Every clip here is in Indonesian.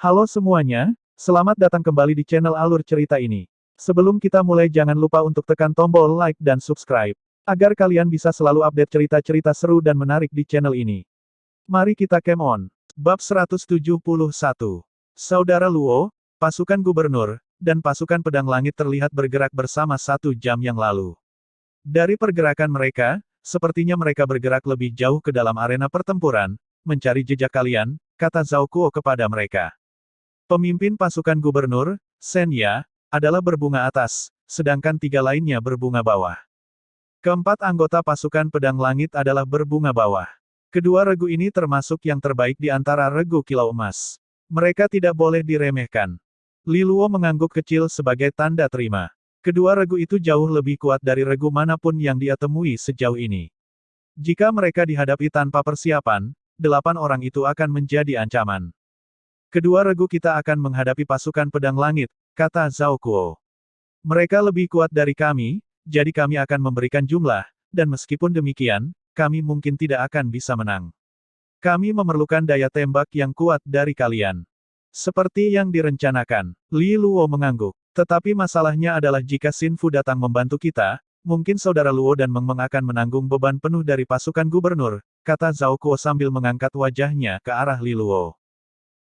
Halo semuanya, selamat datang kembali di channel Alur Cerita ini. Sebelum kita mulai jangan lupa untuk tekan tombol like dan subscribe, agar kalian bisa selalu update cerita-cerita seru dan menarik di channel ini. Mari kita game on. Bab 171. Saudara Luo, pasukan gubernur, dan pasukan pedang langit terlihat bergerak bersama 1 jam yang lalu. Dari pergerakan mereka, sepertinya mereka bergerak lebih jauh ke dalam arena pertempuran, mencari jejak kalian, kata Zhao Kuo kepada mereka. Pemimpin pasukan gubernur, Shen Ya, adalah berbunga atas, sedangkan 3 lainnya berbunga bawah. Keempat anggota pasukan pedang langit adalah berbunga bawah. Kedua regu ini termasuk yang terbaik di antara regu kilau emas. Mereka tidak boleh diremehkan. Li Luo mengangguk kecil sebagai tanda terima. Kedua regu itu jauh lebih kuat dari regu manapun yang dia temui sejauh ini. Jika mereka dihadapi tanpa persiapan, 8 orang itu akan menjadi ancaman. Kedua regu kita akan menghadapi pasukan pedang langit, kata Zhao Kuo. Mereka lebih kuat dari kami, jadi kami akan memberikan jumlah, dan meskipun demikian, kami mungkin tidak akan bisa menang. Kami memerlukan daya tembak yang kuat dari kalian. Seperti yang direncanakan, Li Luo mengangguk. Tetapi masalahnya adalah jika Xin Fu datang membantu kita, mungkin saudara Luo dan Meng Meng akan menanggung beban penuh dari pasukan gubernur, kata Zhao Kuo sambil mengangkat wajahnya ke arah Li Luo.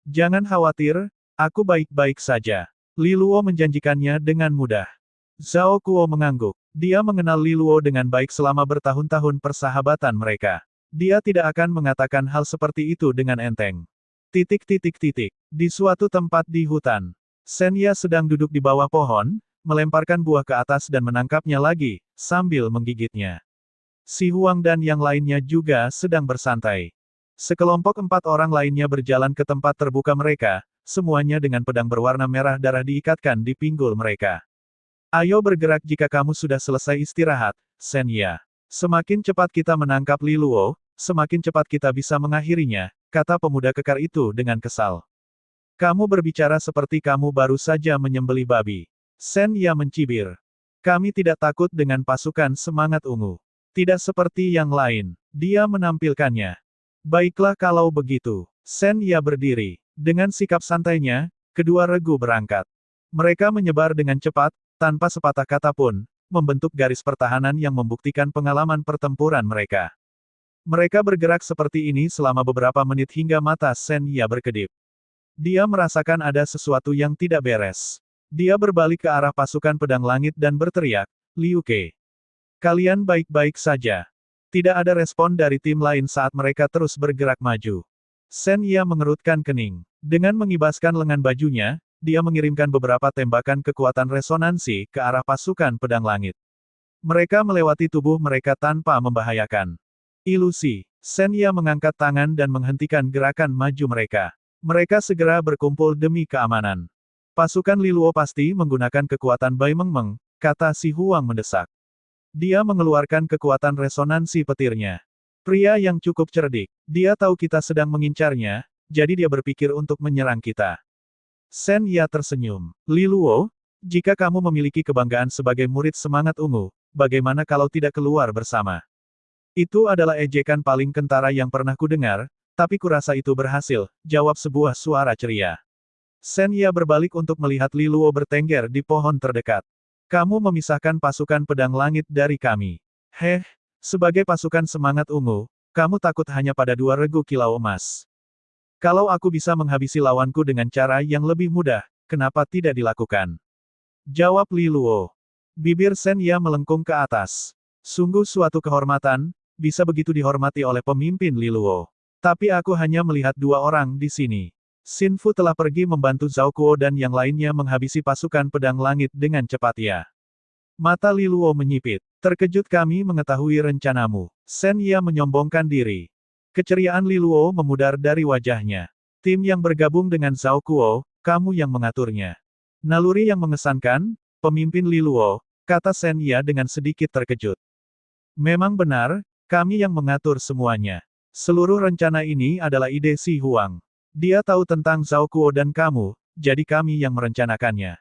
Jangan khawatir, aku baik-baik saja. Li Luo menjanjikannya dengan mudah. Zhao Kuo mengangguk. Dia mengenal Li Luo dengan baik selama bertahun-tahun persahabatan mereka. Dia tidak akan mengatakan hal seperti itu dengan enteng. Di suatu tempat di hutan, Shen Ya sedang duduk di bawah pohon, melemparkan buah ke atas dan menangkapnya lagi, sambil menggigitnya. Si Huang dan yang lainnya juga sedang bersantai. Sekelompok 4 orang lainnya berjalan ke tempat terbuka mereka, semuanya dengan pedang berwarna merah darah diikatkan di pinggul mereka. Ayo bergerak jika kamu sudah selesai istirahat, Shen Ya. Semakin cepat kita menangkap Li Luo, semakin cepat kita bisa mengakhirinya, kata pemuda kekar itu dengan kesal. Kamu berbicara seperti kamu baru saja menyembelih babi. Shen Ya mencibir. Kami tidak takut dengan pasukan semangat ungu. Tidak seperti yang lain. Dia menampilkannya. Baiklah kalau begitu. Shen Ya berdiri. Dengan sikap santainya, kedua regu berangkat. Mereka menyebar dengan cepat, tanpa sepatah kata pun, membentuk garis pertahanan yang membuktikan pengalaman pertempuran mereka. Mereka bergerak seperti ini selama beberapa menit hingga mata Shen Ya berkedip. Dia merasakan ada sesuatu yang tidak beres. Dia berbalik ke arah pasukan pedang langit dan berteriak, Liu Ke. Kalian baik-baik saja. Tidak ada respon dari tim lain saat mereka terus bergerak maju. Shen Ya mengerutkan kening. Dengan mengibaskan lengan bajunya, dia mengirimkan beberapa tembakan kekuatan resonansi ke arah pasukan pedang langit. Mereka melewati tubuh mereka tanpa membahayakan. Ilusi. Shen Ya mengangkat tangan dan menghentikan gerakan maju mereka. Mereka segera berkumpul demi keamanan. Pasukan Li Luo pasti menggunakan kekuatan Bai Meng Meng, kata si Huang mendesak. Dia mengeluarkan kekuatan resonansi petirnya. Pria yang cukup cerdik. Dia tahu kita sedang mengincarnya, jadi dia berpikir untuk menyerang kita. Shen Ya tersenyum. Li Luo, jika kamu memiliki kebanggaan sebagai murid semangat ungu, bagaimana kalau tidak keluar bersama? Itu adalah ejekan paling kentara yang pernah kudengar, tapi kurasa itu berhasil, jawab sebuah suara ceria. Shen Ya berbalik untuk melihat Li Luo bertengger di pohon terdekat. Kamu memisahkan pasukan pedang langit dari kami. Sebagai pasukan semangat ungu, kamu takut hanya pada 2 regu kilau emas. Kalau aku bisa menghabisi lawanku dengan cara yang lebih mudah, kenapa tidak dilakukan? Jawab Li Luo. Bibir Shen Ya melengkung ke atas. Sungguh suatu kehormatan, bisa begitu dihormati oleh pemimpin Li Luo. Tapi aku hanya melihat 2 orang di sini. Xin Fu telah pergi membantu Zhao Kuo dan yang lainnya menghabisi pasukan pedang langit dengan cepat ya. Mata Li Luo menyipit. Terkejut kami mengetahui rencanamu. Shen Ya menyombongkan diri. Keceriaan Li Luo memudar dari wajahnya. Tim yang bergabung dengan Zhao Kuo, kamu yang mengaturnya. Naluri yang mengesankan, pemimpin Li Luo, kata Shen Ya dengan sedikit terkejut. Memang benar, kami yang mengatur semuanya. Seluruh rencana ini adalah ide si Huang. Dia tahu tentang Zhao Kuo dan kamu, jadi kami yang merencanakannya.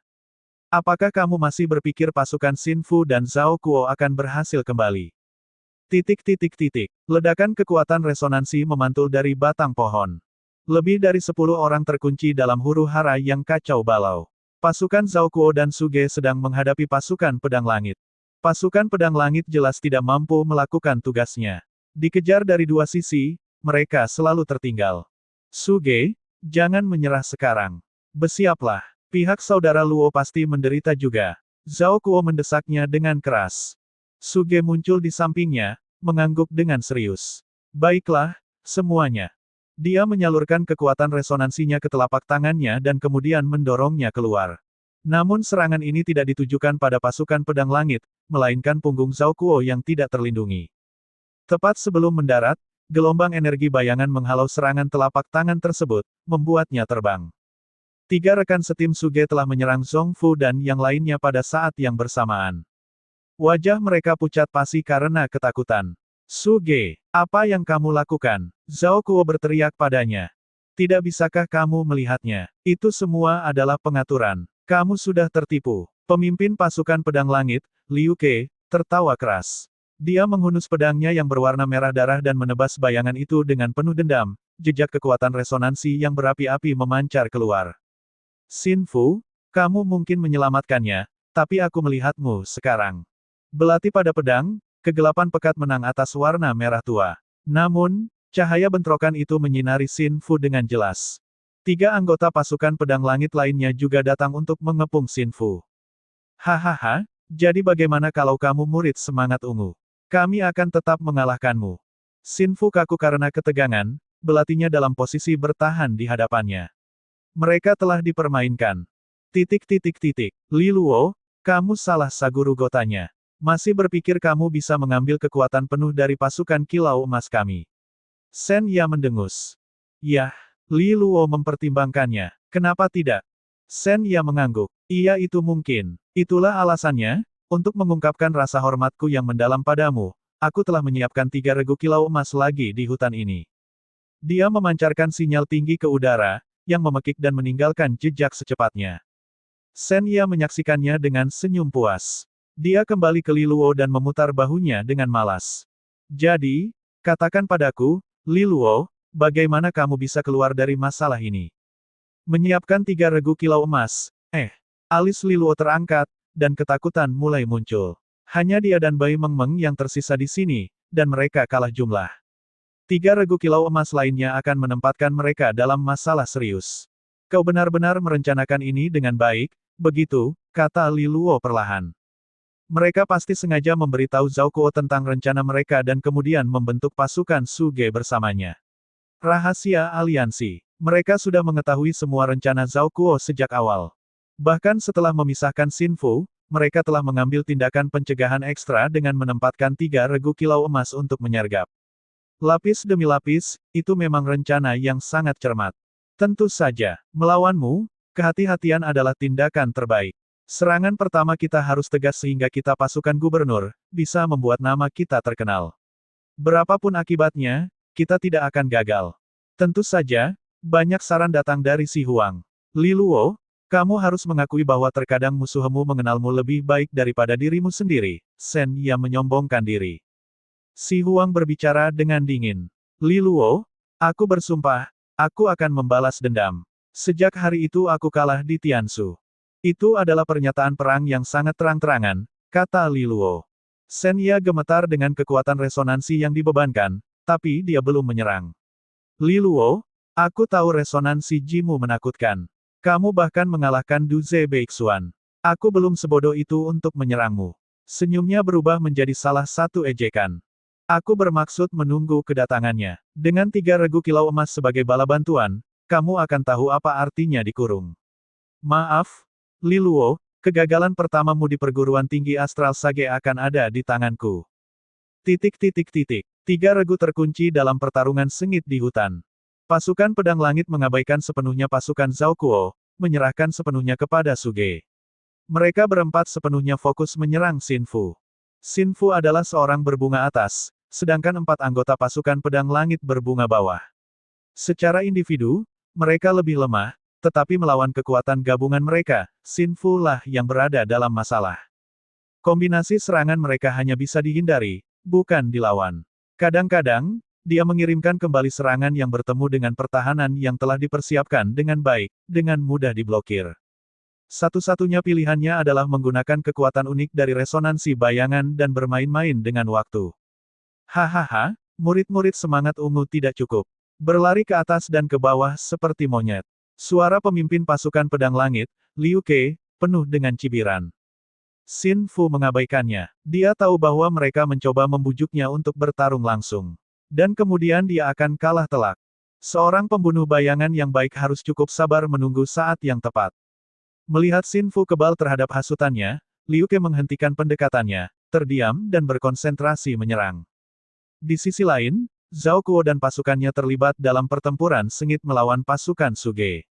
Apakah kamu masih berpikir pasukan Xin Fu dan Zhao Kuo akan berhasil kembali? Ledakan kekuatan resonansi memantul dari batang pohon. Lebih dari 10 orang terkunci dalam huru-hara yang kacau balau. Pasukan Zhao Kuo dan Suge sedang menghadapi pasukan pedang langit. Pasukan pedang langit jelas tidak mampu melakukan tugasnya. Dikejar dari dua sisi, mereka selalu tertinggal. Suge, jangan menyerah sekarang. Bersiaplah. Pihak saudara Luo pasti menderita juga. Zhao Kuo mendesaknya dengan keras. Suge muncul di sampingnya, mengangguk dengan serius. Baiklah, semuanya. Dia menyalurkan kekuatan resonansinya ke telapak tangannya dan kemudian mendorongnya keluar. Namun serangan ini tidak ditujukan pada pasukan pedang langit, melainkan punggung Zhao Kuo yang tidak terlindungi. Tepat sebelum mendarat, gelombang energi bayangan menghalau serangan telapak tangan tersebut, membuatnya terbang. 3 rekan setim Suge telah menyerang Zhong Fu dan yang lainnya pada saat yang bersamaan. Wajah mereka pucat pasi karena ketakutan. Suge, apa yang kamu lakukan? Zhao Kuo berteriak padanya. Tidak bisakah kamu melihatnya? Itu semua adalah pengaturan. Kamu sudah tertipu. Pemimpin pasukan pedang langit, Liu Ke, tertawa keras. Dia menghunus pedangnya yang berwarna merah darah dan menebas bayangan itu dengan penuh dendam. Jejak kekuatan resonansi yang berapi-api memancar keluar. Xin Fu, kamu mungkin menyelamatkannya, tapi aku melihatmu sekarang. Belati pada pedang, kegelapan pekat menang atas warna merah tua. Namun, cahaya bentrokan itu menyinari Xin Fu dengan jelas. 3 anggota pasukan pedang langit lainnya juga datang untuk mengepung Xin Fu. Hahaha, jadi bagaimana kalau kamu murid semangat ungu? Kami akan tetap mengalahkanmu. Xin Fu kaku karena ketegangan, belatinya dalam posisi bertahan di hadapannya. Mereka telah dipermainkan. Li Luo, kamu salah Saguru Gotanya. Masih berpikir kamu bisa mengambil kekuatan penuh dari pasukan kilau emas kami. Shen Ya mendengus. Yah, Li Luo mempertimbangkannya. Kenapa tidak? Shen Ya mengangguk. Iya itu mungkin. Itulah alasannya, untuk mengungkapkan rasa hormatku yang mendalam padamu, aku telah menyiapkan 3 regu kilau emas lagi di hutan ini. Dia memancarkan sinyal tinggi ke udara, yang memekik dan meninggalkan jejak secepatnya. Shen Ya menyaksikannya dengan senyum puas. Dia kembali ke Li Luo dan memutar bahunya dengan malas. Jadi, katakan padaku, Li Luo, bagaimana kamu bisa keluar dari masalah ini? Menyiapkan 3 regu kilau emas. Alis Li Luo terangkat, dan ketakutan mulai muncul. Hanya dia dan Bai Mengmeng yang tersisa di sini, dan mereka kalah jumlah. 3 regu kilau emas lainnya akan menempatkan mereka dalam masalah serius. Kau benar-benar merencanakan ini dengan baik, begitu, kata Li Luo perlahan. Mereka pasti sengaja memberitahu Zhao Kuo tentang rencana mereka dan kemudian membentuk pasukan Suge bersamanya. Rahasia aliansi. Mereka sudah mengetahui semua rencana Zhao Kuo sejak awal. Bahkan setelah memisahkan Xin Fu, mereka telah mengambil tindakan pencegahan ekstra dengan menempatkan 3 regu kilau emas untuk menyergap. Lapis demi lapis, itu memang rencana yang sangat cermat. Tentu saja, melawanmu, kehati-hatian adalah tindakan terbaik. Serangan pertama kita harus tegas sehingga kita pasukan gubernur, bisa membuat nama kita terkenal. Berapapun akibatnya, kita tidak akan gagal. Tentu saja, banyak saran datang dari Si Huang. Li Luo, kamu harus mengakui bahwa terkadang musuhmu mengenalmu lebih baik daripada dirimu sendiri. Shen Ya menyombongkan diri. Si Huang berbicara dengan dingin. Li Luo, aku bersumpah, aku akan membalas dendam. Sejak hari itu aku kalah di Tianshu. Itu adalah pernyataan perang yang sangat terang-terangan, kata Li Luo. Shen Ya gemetar dengan kekuatan resonansi yang dibebankan, tapi dia belum menyerang. Li Luo, aku tahu resonansi Jimu menakutkan. Kamu bahkan mengalahkan Du Ze Beixuan. Aku belum sebodoh itu untuk menyerangmu. Senyumnya berubah menjadi salah satu ejekan. Aku bermaksud menunggu kedatangannya. Dengan 3 regu kilau emas sebagai bala bantuan, kamu akan tahu apa artinya dikurung. Maaf, Li Luo, kegagalan pertamamu di perguruan tinggi Astral Sage akan ada di tanganku. 3 regu terkunci dalam pertarungan sengit di hutan. Pasukan pedang langit mengabaikan sepenuhnya pasukan Zhao Kuo, menyerahkan sepenuhnya kepada Suge. Mereka berempat sepenuhnya fokus menyerang Xin Fu. Xin Fu adalah seorang berbunga atas, sedangkan 4 anggota pasukan pedang langit berbunga bawah. Secara individu, mereka lebih lemah, tetapi melawan kekuatan gabungan mereka, Xin Fu lah yang berada dalam masalah. Kombinasi serangan mereka hanya bisa dihindari, bukan dilawan. Kadang-kadang, dia mengirimkan kembali serangan yang bertemu dengan pertahanan yang telah dipersiapkan dengan baik, dengan mudah diblokir. Satu-satunya pilihannya adalah menggunakan kekuatan unik dari resonansi bayangan dan bermain-main dengan waktu. Hahaha, murid-murid semangat ungu tidak cukup. Berlari ke atas dan ke bawah seperti monyet. Suara pemimpin pasukan pedang langit, Liu Ke, penuh dengan cibiran. Xin Fu mengabaikannya. Dia tahu bahwa mereka mencoba membujuknya untuk bertarung langsung. Dan kemudian dia akan kalah telak. Seorang pembunuh bayangan yang baik harus cukup sabar menunggu saat yang tepat. Melihat Xin Fu kebal terhadap hasutannya, Liu Ke menghentikan pendekatannya, terdiam dan berkonsentrasi menyerang. Di sisi lain, Zhao Kuo dan pasukannya terlibat dalam pertempuran sengit melawan pasukan Suge.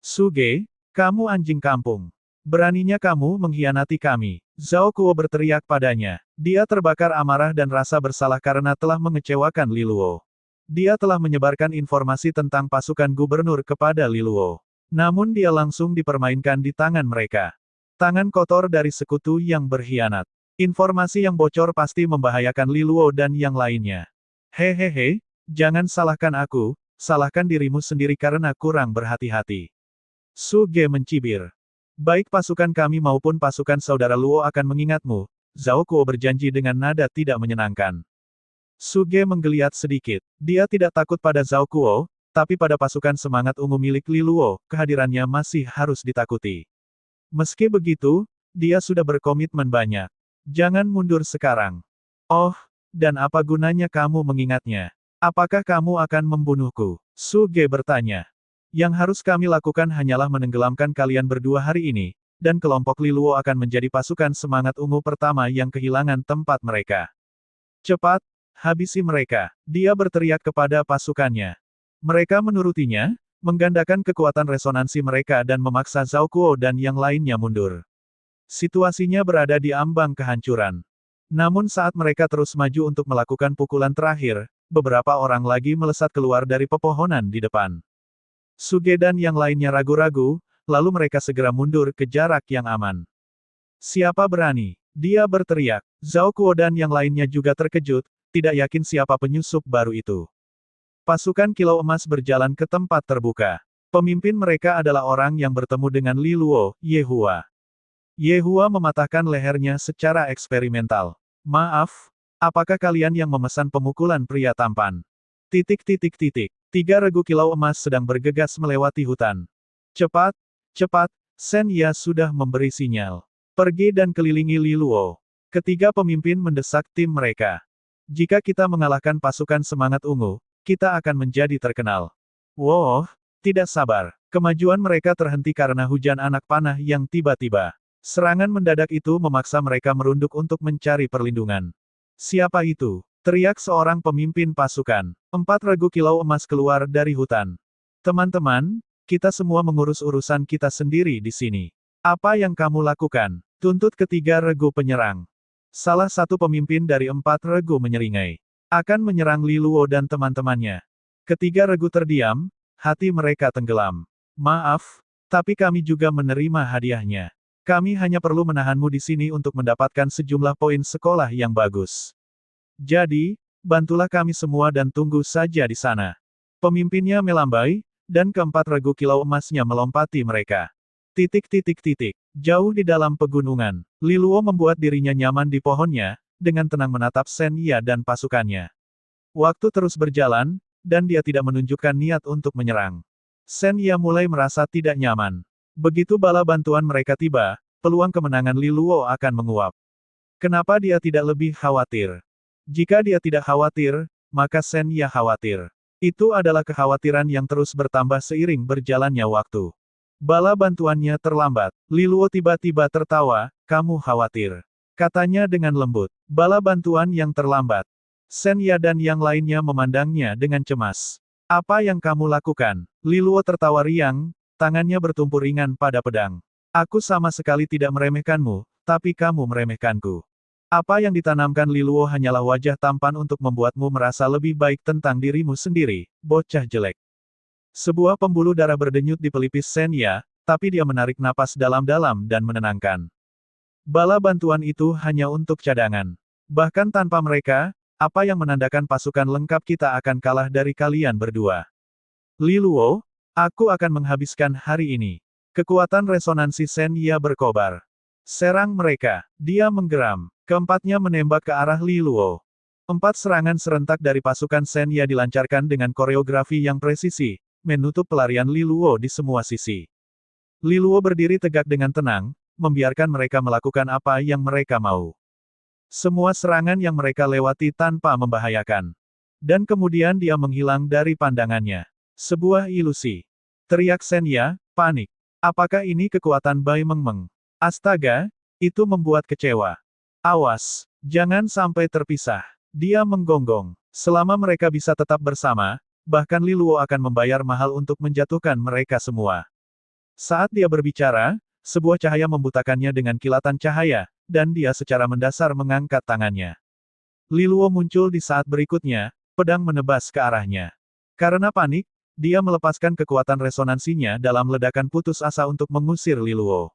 Suge, kamu anjing kampung. Beraninya kamu mengkhianati kami. Zhao Kuo berteriak padanya. Dia terbakar amarah dan rasa bersalah karena telah mengecewakan Li Luo. Dia telah menyebarkan informasi tentang pasukan gubernur kepada Li Luo. Namun dia langsung dipermainkan di tangan mereka. Tangan kotor dari sekutu yang berkhianat. Informasi yang bocor pasti membahayakan Li Luo dan yang lainnya. Hehehe, jangan salahkan aku, salahkan dirimu sendiri karena kurang berhati-hati. Suge mencibir. Baik pasukan kami maupun pasukan saudara Luo akan mengingatmu, Zhao Kuo berjanji dengan nada tidak menyenangkan. Suge menggeliat sedikit. Dia tidak takut pada Zhao Kuo, tapi pada pasukan semangat ungu milik Li Luo, kehadirannya masih harus ditakuti. Meski begitu, dia sudah berkomitmen banyak. Jangan mundur sekarang. Oh, dan apa gunanya kamu mengingatnya? Apakah kamu akan membunuhku? Suge bertanya. Yang harus kami lakukan hanyalah menenggelamkan kalian berdua hari ini, dan kelompok Li Luo akan menjadi pasukan semangat ungu pertama yang kehilangan tempat mereka. Cepat, habisi mereka. Dia berteriak kepada pasukannya. Mereka menurutinya, menggandakan kekuatan resonansi mereka dan memaksa Zhao Kuo dan yang lainnya mundur. Situasinya berada di ambang kehancuran. Namun saat mereka terus maju untuk melakukan pukulan terakhir, beberapa orang lagi melesat keluar dari pepohonan di depan. Suge dan yang lainnya ragu-ragu, lalu mereka segera mundur ke jarak yang aman. Siapa berani? Dia berteriak. Zhao Kuo dan yang lainnya juga terkejut, tidak yakin siapa penyusup baru itu. Pasukan Kilau Emas berjalan ke tempat terbuka. Pemimpin mereka adalah orang yang bertemu dengan Li Luo, Ye Hua. Ye Hua mematahkan lehernya secara eksperimental. Maaf, apakah kalian yang memesan pemukulan pria tampan? Tiga regu kilau emas sedang bergegas melewati hutan. Cepat, cepat, Shen Ya sudah memberi sinyal. Pergi dan kelilingi Li Luo. Ketiga pemimpin mendesak tim mereka. Jika kita mengalahkan pasukan semangat ungu, kita akan menjadi terkenal. Wow, tidak sabar. Kemajuan mereka terhenti karena hujan anak panah yang tiba-tiba. Serangan mendadak itu memaksa mereka merunduk untuk mencari perlindungan. Siapa itu? Teriak seorang pemimpin pasukan. 4 regu kilau emas keluar dari hutan. Teman-teman, kita semua mengurus urusan kita sendiri di sini. Apa yang kamu lakukan? Tuntut ketiga regu penyerang. Salah satu pemimpin dari 4 regu menyeringai. Akan menyerang Li Luo dan teman-temannya. Ketiga regu terdiam, hati mereka tenggelam. Maaf, tapi kami juga menerima hadiahnya. Kami hanya perlu menahanmu di sini untuk mendapatkan sejumlah poin sekolah yang bagus. Jadi, bantulah kami semua dan tunggu saja di sana. Pemimpinnya melambai, dan keempat regu kilau emasnya melompati mereka. Jauh di dalam pegunungan, Li Luo membuat dirinya nyaman di pohonnya, dengan tenang menatap Shen Ya dan pasukannya. Waktu terus berjalan, dan dia tidak menunjukkan niat untuk menyerang. Shen Ya mulai merasa tidak nyaman. Begitu bala bantuan mereka tiba, peluang kemenangan Li Luo akan menguap. Kenapa dia tidak lebih khawatir? Jika dia tidak khawatir, maka Shen Ya khawatir. Itu adalah kekhawatiran yang terus bertambah seiring berjalannya waktu. Bala bantuannya terlambat. Li Luo tiba-tiba tertawa, kamu khawatir. Katanya dengan lembut. Bala bantuan yang terlambat. Shen Ya dan yang lainnya memandangnya dengan cemas. Apa yang kamu lakukan? Li Luo tertawa riang, tangannya bertumpul ringan pada pedang. Aku sama sekali tidak meremehkanmu, tapi kamu meremehkanku. Apa yang ditanamkan Li Luo hanyalah wajah tampan untuk membuatmu merasa lebih baik tentang dirimu sendiri, bocah jelek. Sebuah pembuluh darah berdenyut di pelipis Shen Ya, tapi dia menarik napas dalam-dalam dan menenangkan. Bala bantuan itu hanya untuk cadangan. Bahkan tanpa mereka, Apa yang menandakan pasukan lengkap kita akan kalah dari kalian berdua. Li Luo, aku akan menghabiskan hari ini. Kekuatan resonansi Shen Ye berkobar. Serang mereka. Dia menggeram. Keempatnya menembak ke arah Li Luo. 4 serangan serentak dari pasukan Shen Ye dilancarkan dengan koreografi yang presisi, menutup pelarian Li Luo di semua sisi. Li Luo berdiri tegak dengan tenang, membiarkan mereka melakukan apa yang mereka mau. Semua serangan yang mereka lewati tanpa membahayakan. Dan kemudian dia menghilang dari pandangannya. Sebuah ilusi. Teriak Shen Ye, panik. Apakah ini kekuatan Bai Mengmeng? Astaga, itu membuat kecewa. Awas, jangan sampai terpisah. Dia menggonggong. Selama mereka bisa tetap bersama, bahkan Li Luo akan membayar mahal untuk menjatuhkan mereka semua. Saat dia berbicara, sebuah cahaya membutakannya dengan kilatan cahaya, dan dia secara mendasar mengangkat tangannya. Li Luo muncul di saat berikutnya, pedang menebas ke arahnya. Karena panik, dia melepaskan kekuatan resonansinya dalam ledakan putus asa untuk mengusir Li Luo.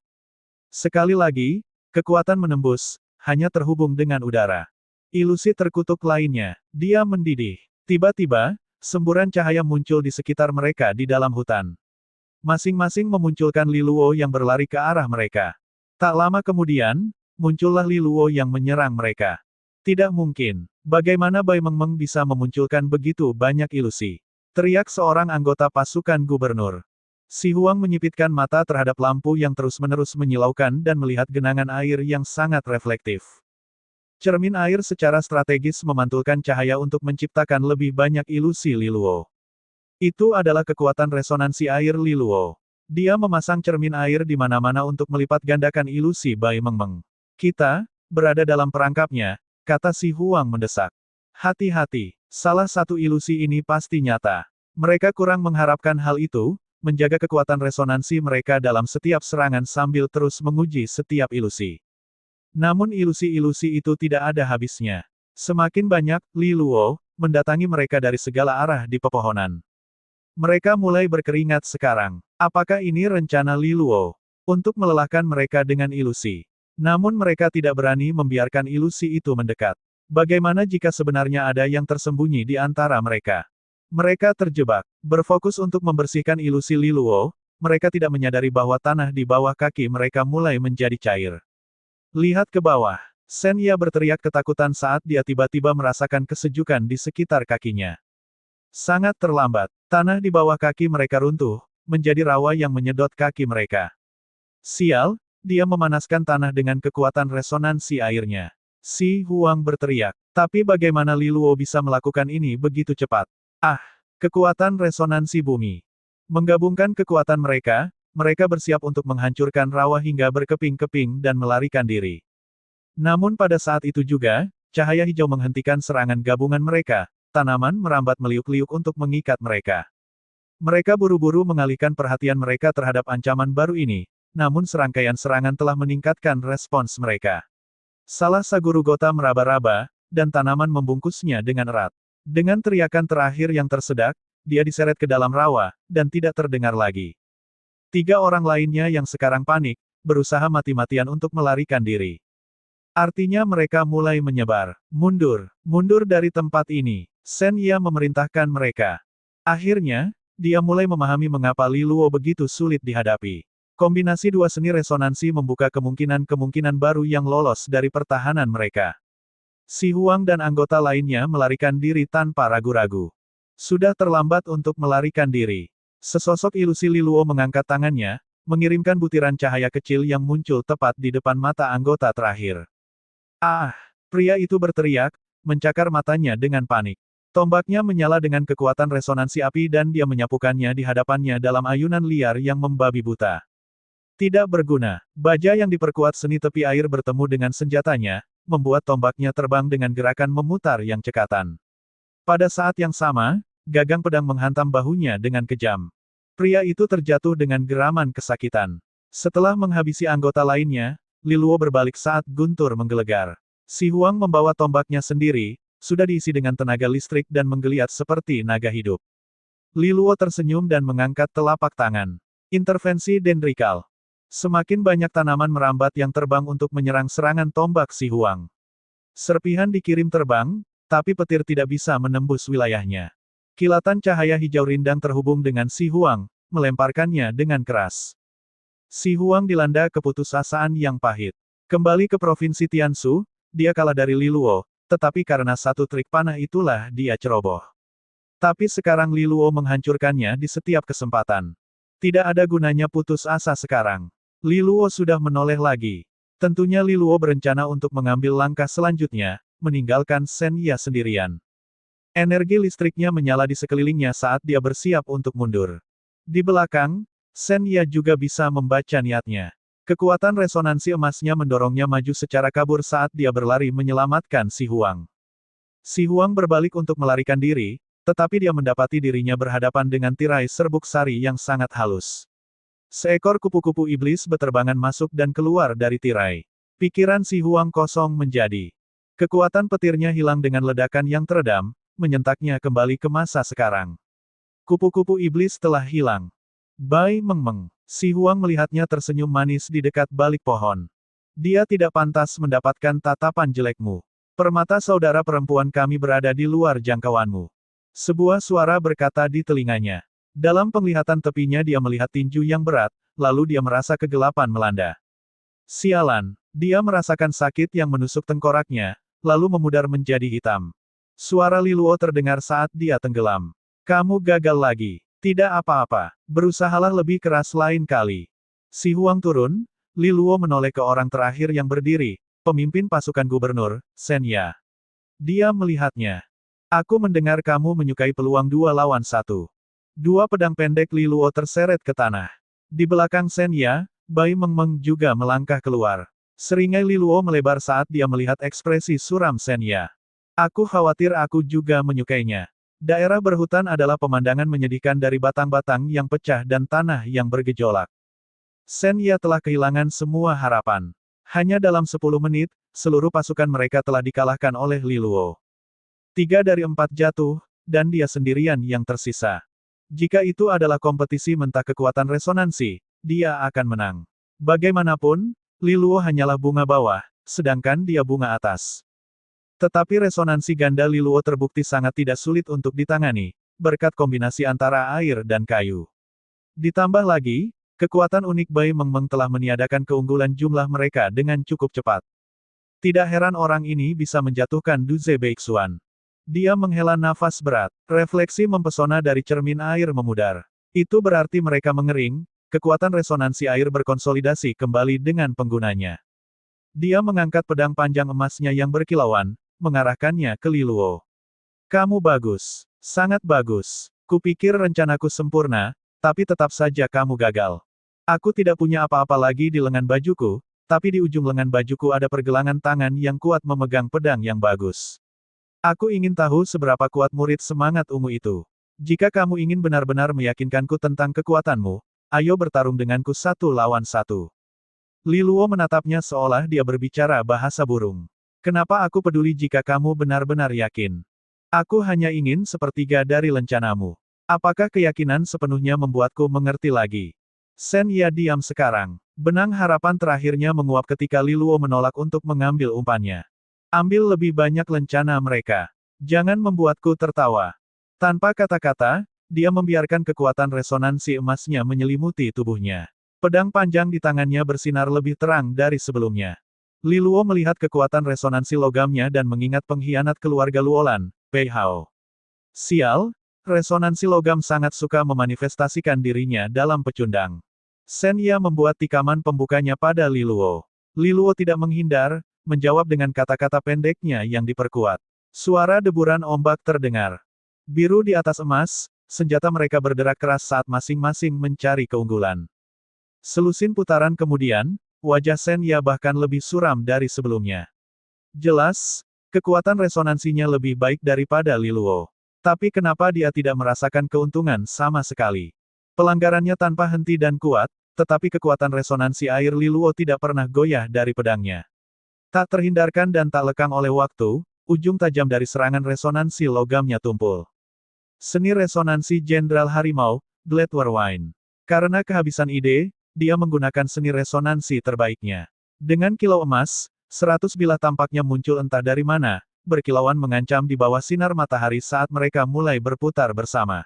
Sekali lagi, kekuatan menembus, hanya terhubung dengan udara. Ilusi terkutuk lainnya, dia mendidih. Tiba-tiba, semburan cahaya muncul di sekitar mereka di dalam hutan. Masing-masing memunculkan Li Luo yang berlari ke arah mereka. Tak lama kemudian, muncullah Li Luo yang menyerang mereka. Tidak mungkin. Bagaimana Bai Mengmeng bisa memunculkan begitu banyak ilusi? Teriak seorang anggota pasukan gubernur. Si Huang menyipitkan mata terhadap lampu yang terus-menerus menyilaukan dan melihat genangan air yang sangat reflektif. Cermin air secara strategis memantulkan cahaya untuk menciptakan lebih banyak ilusi Li Luo. Itu adalah kekuatan resonansi air Li Luo. Dia memasang cermin air di mana-mana untuk melipat gandakan ilusi Bai Mengmeng. Kita berada dalam perangkapnya, kata si Huang mendesak. Hati-hati, salah satu ilusi ini pasti nyata. Mereka kurang mengharapkan hal itu, menjaga kekuatan resonansi mereka dalam setiap serangan sambil terus menguji setiap ilusi. Namun ilusi-ilusi itu tidak ada habisnya. Semakin banyak, Li Luo mendatangi mereka dari segala arah di pepohonan. Mereka mulai berkeringat sekarang. Apakah ini rencana Li Luo untuk melelahkan mereka dengan ilusi? Namun mereka tidak berani membiarkan ilusi itu mendekat. Bagaimana jika sebenarnya ada yang tersembunyi di antara mereka? Mereka terjebak, berfokus untuk membersihkan ilusi Li Luo, mereka tidak menyadari bahwa tanah di bawah kaki mereka mulai menjadi cair. Lihat ke bawah. Shen Ye berteriak ketakutan saat dia tiba-tiba merasakan kesejukan di sekitar kakinya. Sangat terlambat, tanah di bawah kaki mereka runtuh, menjadi rawa yang menyedot kaki mereka. Sial, dia memanaskan tanah dengan kekuatan resonansi airnya. Si Huang berteriak, tapi bagaimana Li Luo bisa melakukan ini begitu cepat? Ah, kekuatan resonansi bumi. Menggabungkan kekuatan mereka, mereka bersiap untuk menghancurkan rawa hingga berkeping-keping dan melarikan diri. Namun pada saat itu juga, cahaya hijau menghentikan serangan gabungan mereka, tanaman merambat meliuk-liuk untuk mengikat mereka. Mereka buru-buru mengalihkan perhatian mereka terhadap ancaman baru ini, namun serangkaian serangan telah meningkatkan respons mereka. Salah Saguru Gota meraba-raba, dan tanaman membungkusnya dengan erat. Dengan teriakan terakhir yang tersedak, dia diseret ke dalam rawa, dan tidak terdengar lagi. 3 orang lainnya yang sekarang panik, berusaha mati-matian untuk melarikan diri. Artinya mereka mulai menyebar. Mundur, mundur dari tempat ini. Shen Ye memerintahkan mereka. Akhirnya, dia mulai memahami mengapa Li Luo begitu sulit dihadapi. Kombinasi dua seni resonansi membuka kemungkinan-kemungkinan baru yang lolos dari pertahanan mereka. Si Huang dan anggota lainnya melarikan diri tanpa ragu-ragu. Sudah terlambat untuk melarikan diri. Sesosok ilusi Li Luo mengangkat tangannya, mengirimkan butiran cahaya kecil yang muncul tepat di depan mata anggota terakhir. Ah! Pria itu berteriak, mencakar matanya dengan panik. Tombaknya menyala dengan kekuatan resonansi api dan dia menyapukannya di hadapannya dalam ayunan liar yang membabi buta. Tidak berguna, baja yang diperkuat seni tepi air bertemu dengan senjatanya, membuat tombaknya terbang dengan gerakan memutar yang cekatan. Pada saat yang sama, gagang pedang menghantam bahunya dengan kejam. Pria itu terjatuh dengan geraman kesakitan. Setelah menghabisi anggota lainnya, Li Luo berbalik saat guntur menggelegar. Si Huang membawa tombaknya sendiri, sudah diisi dengan tenaga listrik dan menggeliat seperti naga hidup. Li Luo tersenyum dan mengangkat telapak tangan. Intervensi dendrikal. Semakin banyak tanaman merambat yang terbang untuk menyerang serangan tombak si Huang. Serpihan dikirim terbang, tapi petir tidak bisa menembus wilayahnya. Kilatan cahaya hijau rindang terhubung dengan Si Huang, melemparkannya dengan keras. Si Huang dilanda keputusasaan yang pahit. Kembali ke Provinsi Tianshu, dia kalah dari Li Luo, tetapi karena satu trik panah itulah dia ceroboh. Tapi sekarang Li Luo menghancurkannya di setiap kesempatan. Tidak ada gunanya putus asa sekarang. Li Luo sudah menoleh lagi. Tentunya Li Luo berencana untuk mengambil langkah selanjutnya, meninggalkan Shen Ye sendirian. Energi listriknya menyala di sekelilingnya saat dia bersiap untuk mundur. Di belakang, Shen Ye juga bisa membaca niatnya. Kekuatan resonansi emasnya mendorongnya maju secara kabur saat dia berlari menyelamatkan Si Huang. Si Huang berbalik untuk melarikan diri, tetapi dia mendapati dirinya berhadapan dengan tirai serbuk sari yang sangat halus. Seekor kupu-kupu iblis beterbangan masuk dan keluar dari tirai. Pikiran Si Huang kosong menjadi. Kekuatan petirnya hilang dengan ledakan yang teredam, menyentaknya kembali ke masa sekarang. Kupu-kupu iblis telah hilang. Bai Mengmeng. Si Huang melihatnya tersenyum manis di dekat balik pohon. Dia tidak pantas mendapatkan tatapan jelekmu. Permata saudara perempuan kami berada di luar jangkauanmu. Sebuah suara berkata di telinganya. Dalam penglihatan tepinya dia melihat tinju yang berat, lalu dia merasa kegelapan melanda. Sialan, dia merasakan sakit yang menusuk tengkoraknya, lalu memudar menjadi hitam. Suara Li Luo terdengar saat dia tenggelam. Kamu gagal lagi. Tidak apa-apa, berusahalah lebih keras lain kali. Si Huang turun, Li Luo menoleh ke orang terakhir yang berdiri, pemimpin pasukan gubernur, Shen Ye. Dia melihatnya. Aku mendengar kamu menyukai peluang 2 lawan 1. Dua pedang pendek Li Luo terseret ke tanah. Di belakang Shen Ye, Bai Mengmeng juga melangkah keluar. Seringai Li Luo melebar saat dia melihat ekspresi suram Shen Ye. Aku khawatir aku juga menyukainya. Daerah berhutan adalah pemandangan menyedihkan dari batang-batang yang pecah dan tanah yang bergejolak. Shen Ye telah kehilangan semua harapan. Hanya dalam 10 menit, seluruh pasukan mereka telah dikalahkan oleh Li Luo. 3 dari 4 jatuh, dan dia sendirian yang tersisa. Jika itu adalah kompetisi mentah kekuatan resonansi, dia akan menang. Bagaimanapun, Li Luo hanyalah bunga bawah, sedangkan dia bunga atas. Tetapi resonansi ganda Li Luo terbukti sangat tidak sulit untuk ditangani, berkat kombinasi antara air dan kayu. Ditambah lagi, kekuatan unik Bai Mengmeng telah meniadakan keunggulan jumlah mereka dengan cukup cepat. Tidak heran orang ini bisa menjatuhkan Du Ze Beixuan. Dia menghela nafas berat, refleksi mempesona dari cermin air memudar. Itu berarti mereka mengering, kekuatan resonansi air berkonsolidasi kembali dengan penggunanya. Dia mengangkat pedang panjang emasnya yang berkilauan, mengarahkannya ke Li Luo. Kamu bagus. Sangat bagus. Kupikir rencanaku sempurna, tapi tetap saja kamu gagal. Aku tidak punya apa-apa lagi di lengan bajuku, tapi di ujung lengan bajuku ada pergelangan tangan yang kuat memegang pedang yang bagus. Aku ingin tahu seberapa kuat murid semangat ungu itu. Jika kamu ingin benar-benar meyakinkanku tentang kekuatanmu, ayo bertarung denganku 1 lawan 1. Li Luo menatapnya seolah dia berbicara bahasa burung. Kenapa aku peduli jika kamu benar-benar yakin? Aku hanya ingin sepertiga dari lencanamu. Apakah keyakinan sepenuhnya membuatku mengerti lagi? Shen Ye diam sekarang. Benang harapan terakhirnya menguap ketika Li Luo menolak untuk mengambil umpannya. Ambil lebih banyak lencana mereka. Jangan membuatku tertawa. Tanpa kata-kata, dia membiarkan kekuatan resonansi emasnya menyelimuti tubuhnya. Pedang panjang di tangannya bersinar lebih terang dari sebelumnya. Li Luo melihat kekuatan resonansi logamnya dan mengingat pengkhianat keluarga Luolan, Pei Hao. Sial, resonansi logam sangat suka memanifestasikan dirinya dalam pecundang. Shen Ye membuat tikaman pembukanya pada Li Luo. Li Luo tidak menghindar, menjawab dengan kata-kata pendeknya yang diperkuat. Suara deburan ombak terdengar. Biru di atas emas, senjata mereka berderak keras saat masing-masing mencari keunggulan. Selusin putaran kemudian, wajah Shen Ye bahkan lebih suram dari sebelumnya. Jelas, kekuatan resonansinya lebih baik daripada Li Luo. Tapi kenapa dia tidak merasakan keuntungan sama sekali? Pelanggarannya tanpa henti dan kuat, tetapi kekuatan resonansi air Li Luo tidak pernah goyah dari pedangnya. Tak terhindarkan dan tak lekang oleh waktu, ujung tajam dari serangan resonansi logamnya tumpul. Seni resonansi Jenderal Harimau, Glad Whirlwind. Karena kehabisan ide, dia menggunakan seni resonansi terbaiknya. Dengan kilau emas, 100 bilah tampaknya muncul entah dari mana, berkilauan mengancam di bawah sinar matahari saat mereka mulai berputar bersama.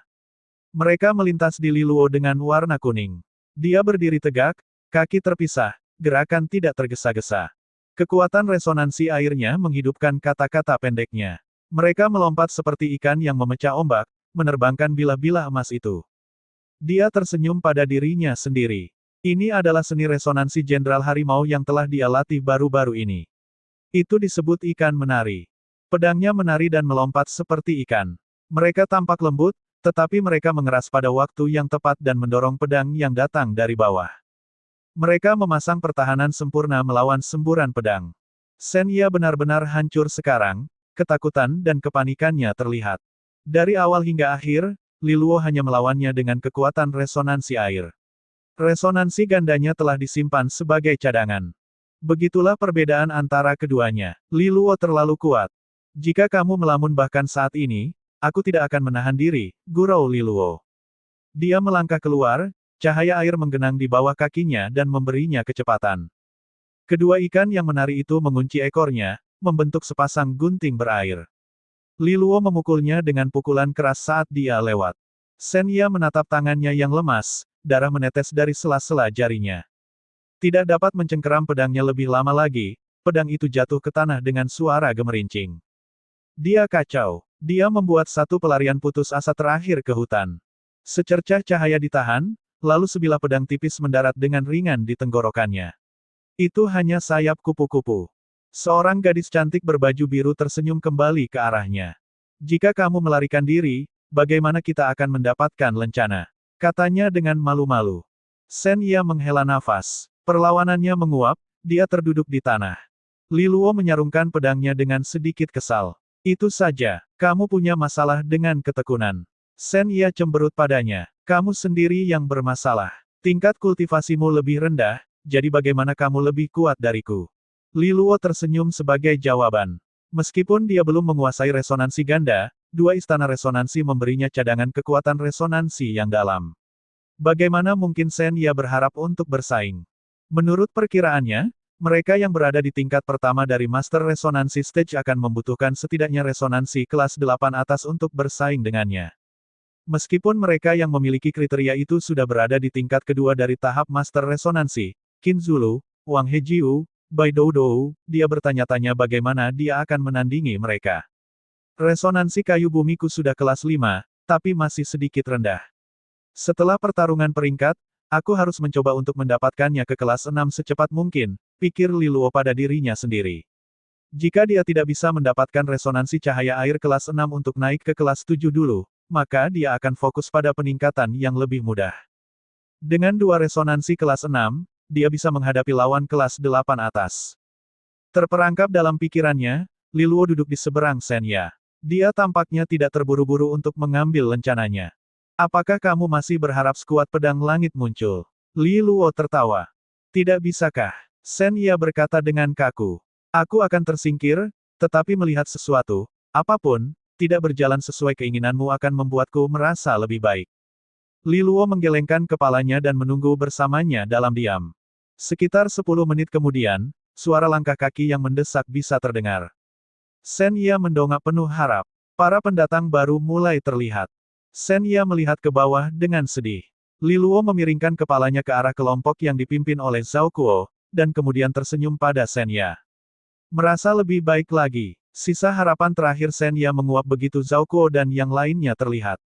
Mereka melintas di Li Luo dengan warna kuning. Dia berdiri tegak, kaki terpisah, gerakan tidak tergesa-gesa. Kekuatan resonansi airnya menghidupkan kata-kata pendeknya. Mereka melompat seperti ikan yang memecah ombak, menerbangkan bilah-bilah emas itu. Dia tersenyum pada dirinya sendiri. Ini adalah seni resonansi Jenderal Harimau yang telah dia latih baru-baru ini. Itu disebut ikan menari. Pedangnya menari dan melompat seperti ikan. Mereka tampak lembut, tetapi mereka mengeras pada waktu yang tepat dan mendorong pedang yang datang dari bawah. Mereka memasang pertahanan sempurna melawan semburan pedang. Shen Ye benar-benar hancur sekarang, ketakutan dan kepanikannya terlihat. Dari awal hingga akhir, Li Luo hanya melawannya dengan kekuatan resonansi air. Resonansi gandanya telah disimpan sebagai cadangan. Begitulah perbedaan antara keduanya. Li Luo terlalu kuat. Jika kamu melamun bahkan saat ini, aku tidak akan menahan diri, gurau Li Luo. Dia melangkah keluar, cahaya air menggenang di bawah kakinya dan memberinya kecepatan. Kedua ikan yang menari itu mengunci ekornya, membentuk sepasang gunting berair. Li Luo memukulnya dengan pukulan keras saat dia lewat. Shen Ye menatap tangannya yang lemas, darah menetes dari sela-sela jarinya. Tidak dapat mencengkeram pedangnya lebih lama lagi, pedang itu jatuh ke tanah dengan suara gemerincing. Dia kacau. Dia membuat satu pelarian putus asa terakhir ke hutan. Secercah cahaya ditahan, lalu sebilah pedang tipis mendarat dengan ringan di tenggorokannya. Itu hanya sayap kupu-kupu. Seorang gadis cantik berbaju biru tersenyum kembali ke arahnya. Jika kamu melarikan diri, bagaimana kita akan mendapatkan lencana? Katanya dengan malu-malu. Shen Ye menghela nafas. Perlawanannya menguap, dia terduduk di tanah. Li Luo menyarungkan pedangnya dengan sedikit kesal. Itu saja, kamu punya masalah dengan ketekunan. Shen Ye cemberut padanya. Kamu sendiri yang bermasalah. Tingkat kultivasimu lebih rendah, jadi bagaimana kamu lebih kuat dariku? Li Luo tersenyum sebagai jawaban. Meskipun dia belum menguasai resonansi ganda, dua istana resonansi memberinya cadangan kekuatan resonansi yang dalam. Bagaimana mungkin Shen Ye berharap untuk bersaing? Menurut perkiraannya, mereka yang berada di tingkat pertama dari Master Resonansi Stage akan membutuhkan setidaknya resonansi kelas 8 atas untuk bersaing dengannya. Meskipun mereka yang memiliki kriteria itu sudah berada di tingkat kedua dari tahap Master Resonansi, Qin Zulu, Wang Hejiu, Bai Doudou, dia bertanya-tanya bagaimana dia akan menandingi mereka. Resonansi kayu bumiku sudah kelas 5, tapi masih sedikit rendah. Setelah pertarungan peringkat, aku harus mencoba untuk mendapatkannya ke kelas 6 secepat mungkin, pikir Li Luo pada dirinya sendiri. Jika dia tidak bisa mendapatkan resonansi cahaya air kelas 6 untuk naik ke kelas 7 dulu, maka dia akan fokus pada peningkatan yang lebih mudah. Dengan dua resonansi kelas 6, dia bisa menghadapi lawan kelas 8 atas. Terperangkap dalam pikirannya, Li Luo duduk di seberang Shen Ye. Dia tampaknya tidak terburu-buru untuk mengambil lencananya. Apakah kamu masih berharap skuad pedang langit muncul? Li Luo tertawa. Tidak bisakah? Shen Ye berkata dengan kaku. Aku akan tersingkir, tetapi melihat sesuatu, apapun, tidak berjalan sesuai keinginanmu akan membuatku merasa lebih baik. Li Luo menggelengkan kepalanya dan menunggu bersamanya dalam diam. Sekitar 10 menit kemudian, suara langkah kaki yang mendesak bisa terdengar. Shen Ye mendongak penuh harap. Para pendatang baru mulai terlihat. Shen Ye melihat ke bawah dengan sedih. Li Luo memiringkan kepalanya ke arah kelompok yang dipimpin oleh Zhao Kuo, dan kemudian tersenyum pada Shen Ye. Merasa lebih baik lagi. Sisa harapan terakhir Shen Ye menguap begitu Zhao Kuo dan yang lainnya terlihat.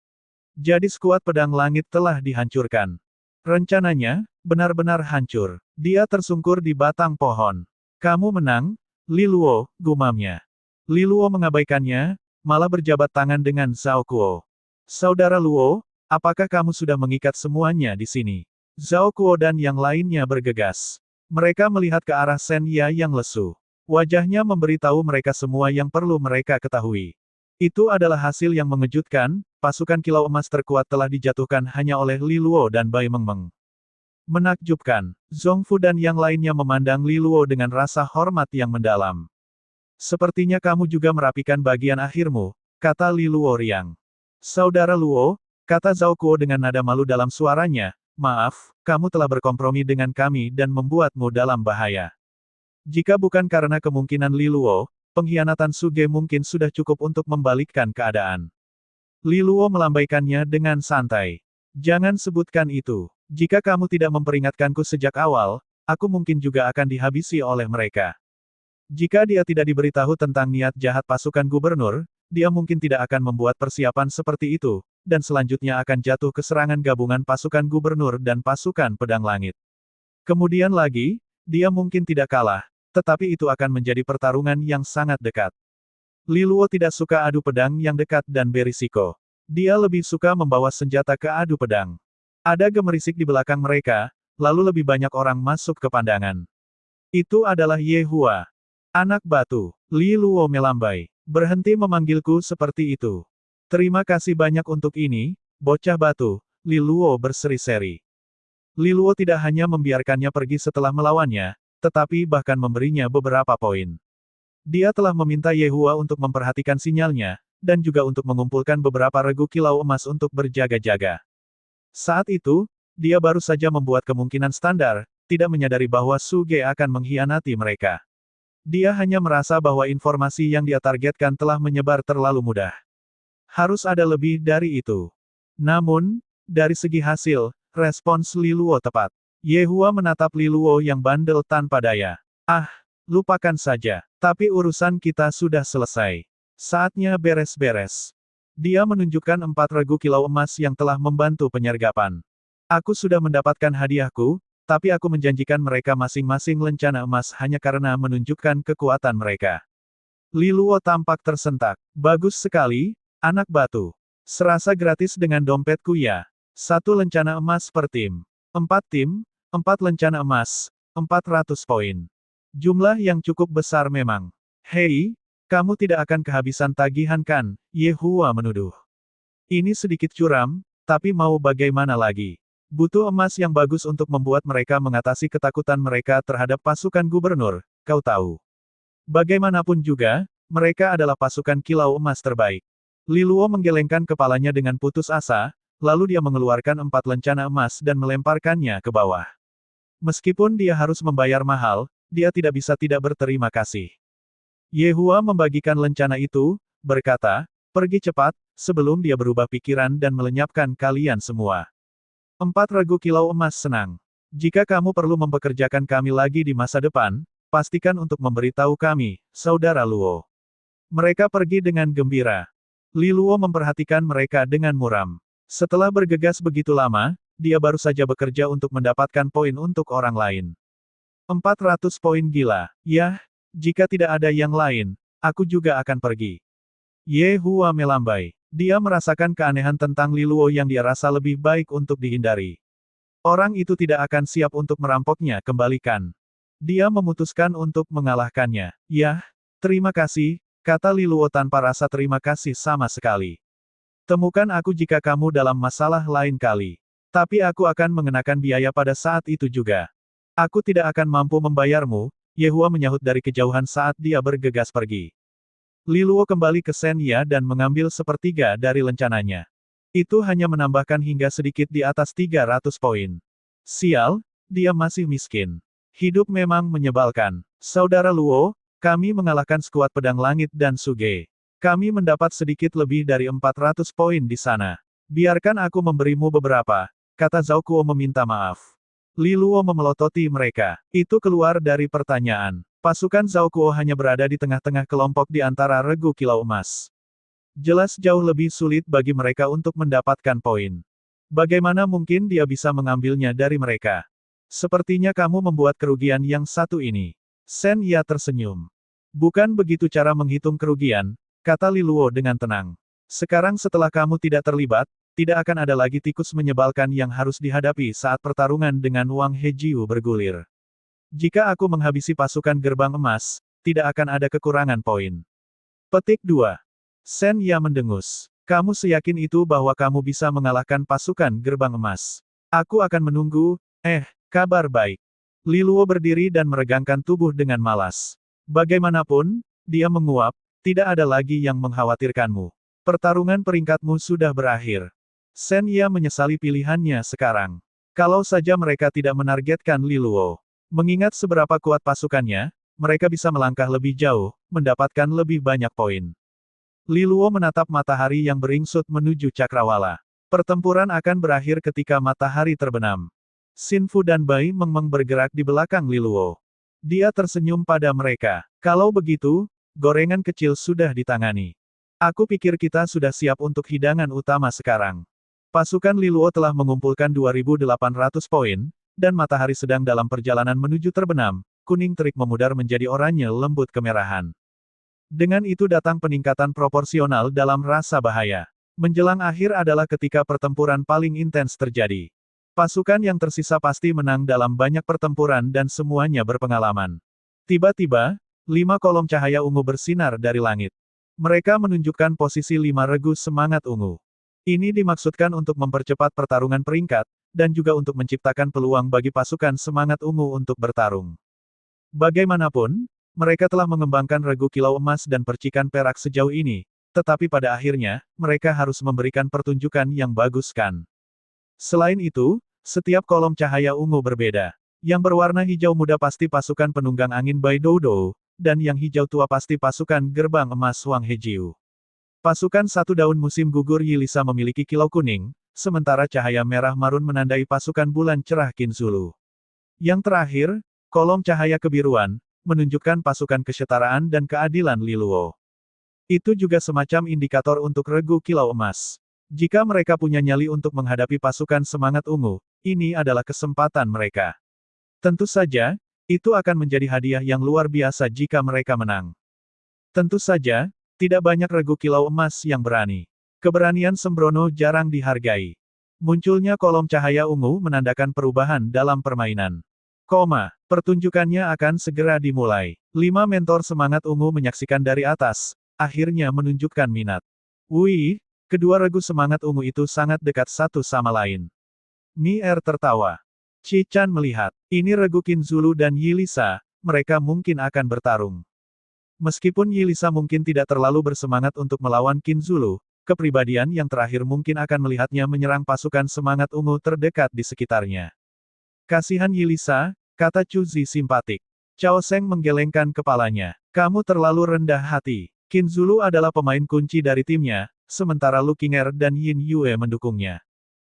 Jadi skuad pedang langit telah dihancurkan. Rencananya, benar-benar hancur. Dia tersungkur di batang pohon. Kamu menang, Li Luo, gumamnya. Li Luo mengabaikannya, malah berjabat tangan dengan Zhao Kuo. Saudara Luo, apakah kamu sudah mengikat semuanya di sini? Zhao Kuo dan yang lainnya bergegas. Mereka melihat ke arah Shen Ye yang lesu. Wajahnya memberitahu mereka semua yang perlu mereka ketahui. Itu adalah hasil yang mengejutkan, pasukan kilau emas terkuat telah dijatuhkan hanya oleh Li Luo dan Bai Mengmeng. Menakjubkan, Zhongfu dan yang lainnya memandang Li Luo dengan rasa hormat yang mendalam. Sepertinya kamu juga merapikan bagian akhirmu, kata Li Luo riang. Saudara Luo, kata Zhao Kuo dengan nada malu dalam suaranya, maaf, kamu telah berkompromi dengan kami dan membuatmu dalam bahaya. Jika bukan karena kemungkinan Li Luo, pengkhianatan Suge mungkin sudah cukup untuk membalikkan keadaan. Li Luo melambaikannya dengan santai. Jangan sebutkan itu. Jika kamu tidak memperingatkanku sejak awal, aku mungkin juga akan dihabisi oleh mereka. Jika dia tidak diberitahu tentang niat jahat pasukan gubernur, dia mungkin tidak akan membuat persiapan seperti itu, dan selanjutnya akan jatuh ke serangan gabungan pasukan gubernur dan pasukan pedang langit. Kemudian lagi, dia mungkin tidak kalah, tetapi itu akan menjadi pertarungan yang sangat dekat. Li Luo tidak suka adu pedang yang dekat dan berisiko. Dia lebih suka membawa senjata ke adu pedang. Ada gemerisik di belakang mereka, lalu lebih banyak orang masuk ke pandangan. Itu adalah Ye Hua. Anak batu. Li Luo melambai. Berhenti memanggilku seperti itu. Terima kasih banyak untuk ini, bocah batu, Li Luo berseri-seri. Li Luo tidak hanya membiarkannya pergi setelah melawannya, tetapi bahkan memberinya beberapa poin. Dia telah meminta Ye Hua untuk memperhatikan sinyalnya, dan juga untuk mengumpulkan beberapa regu kilau emas untuk berjaga-jaga. Saat itu, dia baru saja membuat kemungkinan standar, tidak menyadari bahwa Suge akan mengkhianati mereka. Dia hanya merasa bahwa informasi yang dia targetkan telah menyebar terlalu mudah. Harus ada lebih dari itu. Namun, dari segi hasil, respons Li Luo tepat. Ye Hua menatap Li Luo yang bandel tanpa daya. Ah, lupakan saja. Tapi urusan kita sudah selesai. Saatnya beres-beres. Dia menunjukkan 4 regu kilau emas yang telah membantu penyergapan. Aku sudah mendapatkan hadiahku, tapi aku menjanjikan mereka masing-masing lencana emas hanya karena menunjukkan kekuatan mereka. Li Luo tampak tersentak. Bagus sekali, anak batu. Serasa gratis dengan dompetku ya. 1 lencana emas per tim. 4 tim, 4 lencana emas, 400 poin. Jumlah yang cukup besar memang. Hei, kamu tidak akan kehabisan tagihan kan? Ye Hua menuduh. Ini sedikit curam, tapi mau bagaimana lagi? Butuh emas yang bagus untuk membuat mereka mengatasi ketakutan mereka terhadap pasukan gubernur, kau tahu. Bagaimanapun juga, mereka adalah pasukan kilau emas terbaik. Li Luo menggelengkan kepalanya dengan putus asa, lalu dia mengeluarkan 4 lencana emas dan melemparkannya ke bawah. Meskipun dia harus membayar mahal, dia tidak bisa tidak berterima kasih. Ye Hua membagikan lencana itu, berkata, pergi cepat, sebelum dia berubah pikiran dan melenyapkan kalian semua. 4 regu kilau emas senang. Jika kamu perlu mempekerjakan kami lagi di masa depan, pastikan untuk memberitahu kami, Saudara Luo. Mereka pergi dengan gembira. Li Luo memperhatikan mereka dengan muram. Setelah bergegas begitu lama, dia baru saja bekerja untuk mendapatkan poin untuk orang lain. 400 poin gila. Yah, jika tidak ada yang lain, aku juga akan pergi. Ye Hua melambai. Dia merasakan keanehan tentang Li Luo yang dia rasa lebih baik untuk dihindari. Orang itu tidak akan siap untuk merampoknya kembalikan. Dia memutuskan untuk mengalahkannya. Yah, terima kasih, kata Li Luo tanpa rasa terima kasih sama sekali. Temukan aku jika kamu dalam masalah lain kali. Tapi aku akan mengenakan biaya pada saat itu juga. Aku tidak akan mampu membayarmu, Ye Hua menyahut dari kejauhan saat dia bergegas pergi. Li Luo kembali ke Shen Ya dan mengambil sepertiga dari lencananya. Itu hanya menambahkan hingga sedikit di atas 300 poin. Sial, dia masih miskin. Hidup memang menyebalkan. Saudara Luo, kami mengalahkan skuad pedang langit dan Suge. Kami mendapat sedikit lebih dari 400 poin di sana. Biarkan aku memberimu beberapa, kata Zhao Kuo meminta maaf. Li Luo memelototi mereka. Itu keluar dari pertanyaan. Pasukan Zhao Kuo hanya berada di tengah-tengah kelompok di antara regu kilau emas. Jelas jauh lebih sulit bagi mereka untuk mendapatkan poin. Bagaimana mungkin dia bisa mengambilnya dari mereka? Sepertinya kamu membuat kerugian yang satu ini. Shen Ya tersenyum. Bukan begitu cara menghitung kerugian, kata Li Luo dengan tenang. Sekarang setelah kamu tidak terlibat, tidak akan ada lagi tikus menyebalkan yang harus dihadapi saat pertarungan dengan Wang Hejiu bergulir. Jika aku menghabisi pasukan gerbang emas, tidak akan ada kekurangan poin. Petik 2. Shen Ya mendengus. Kamu seyakin itu bahwa kamu bisa mengalahkan pasukan gerbang emas? Aku akan menunggu, kabar baik. Li Luo berdiri dan meregangkan tubuh dengan malas. Bagaimanapun, dia menguap, tidak ada lagi yang mengkhawatirkanmu. Pertarungan peringkatmu sudah berakhir. Shen Ya menyesali pilihannya sekarang. Kalau saja mereka tidak menargetkan Li Luo. Mengingat seberapa kuat pasukannya, mereka bisa melangkah lebih jauh, mendapatkan lebih banyak poin. Li Luo menatap matahari yang beringsut menuju cakrawala. Pertempuran akan berakhir ketika matahari terbenam. Xin Fu dan Bai Mengmeng bergerak di belakang Li Luo. Dia tersenyum pada mereka. Kalau begitu, gorengan kecil sudah ditangani. Aku pikir kita sudah siap untuk hidangan utama sekarang. Pasukan Li Luo telah mengumpulkan 2.800 poin, dan matahari sedang dalam perjalanan menuju terbenam, kuning terik memudar menjadi oranye lembut kemerahan. Dengan itu datang peningkatan proporsional dalam rasa bahaya. Menjelang akhir adalah ketika pertempuran paling intens terjadi. Pasukan yang tersisa pasti menang dalam banyak pertempuran dan semuanya berpengalaman. Tiba-tiba, 5 kolom cahaya ungu bersinar dari langit. Mereka menunjukkan posisi 5 regu semangat ungu. Ini dimaksudkan untuk mempercepat pertarungan peringkat, dan juga untuk menciptakan peluang bagi pasukan semangat ungu untuk bertarung. Bagaimanapun, mereka telah mengembangkan regu kilau emas dan percikan perak sejauh ini, tetapi pada akhirnya, mereka harus memberikan pertunjukan yang bagus kan. Selain itu, setiap kolom cahaya ungu berbeda. Yang berwarna hijau muda pasti pasukan penunggang angin Bai Doudou, dan yang hijau tua pasti pasukan gerbang emas Wang Hejiu. Pasukan satu daun musim gugur Yilisa memiliki kilau kuning, sementara cahaya merah marun menandai pasukan bulan cerah Qin Zulu. Yang terakhir, kolom cahaya kebiruan, menunjukkan pasukan kesetaraan dan keadilan Li Luo. Itu juga semacam indikator untuk regu kilau emas. Jika mereka punya nyali untuk menghadapi pasukan semangat ungu, ini adalah kesempatan mereka. Tentu saja, itu akan menjadi hadiah yang luar biasa jika mereka menang. Tentu saja, tidak banyak regu kilau emas yang berani. Keberanian sembrono jarang dihargai. Munculnya kolom cahaya ungu menandakan perubahan dalam permainan. Pertunjukannya akan segera dimulai. 5 mentor semangat ungu menyaksikan dari atas, akhirnya menunjukkan minat. Wih, kedua regu semangat ungu itu sangat dekat satu sama lain. Mi Er tertawa. Qi Chan melihat, ini regu Qin Zulu dan Yilisa, mereka mungkin akan bertarung. Meskipun Yilisa mungkin tidak terlalu bersemangat untuk melawan Qin Zulu, kepribadian yang terakhir mungkin akan melihatnya menyerang pasukan semangat ungu terdekat di sekitarnya. Kasihan Yilisa, kata Chu Zi simpatik. Cao Seng menggelengkan kepalanya. Kamu terlalu rendah hati. Qin Zulu adalah pemain kunci dari timnya, sementara Lu Qinger dan Yin Yue mendukungnya.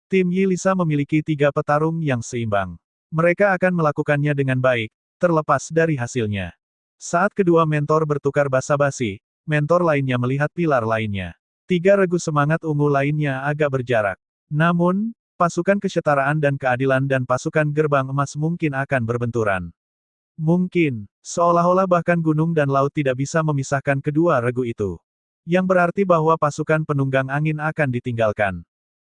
Tim Yilisa memiliki 3 petarung yang seimbang. Mereka akan melakukannya dengan baik, terlepas dari hasilnya. Saat kedua mentor bertukar basa-basi, mentor lainnya melihat pilar lainnya. 3 regu semangat ungu lainnya agak berjarak. Namun, pasukan kesetaraan dan keadilan dan pasukan gerbang emas mungkin akan berbenturan. Mungkin, seolah-olah bahkan gunung dan laut tidak bisa memisahkan kedua regu itu. Yang berarti bahwa pasukan penunggang angin akan ditinggalkan.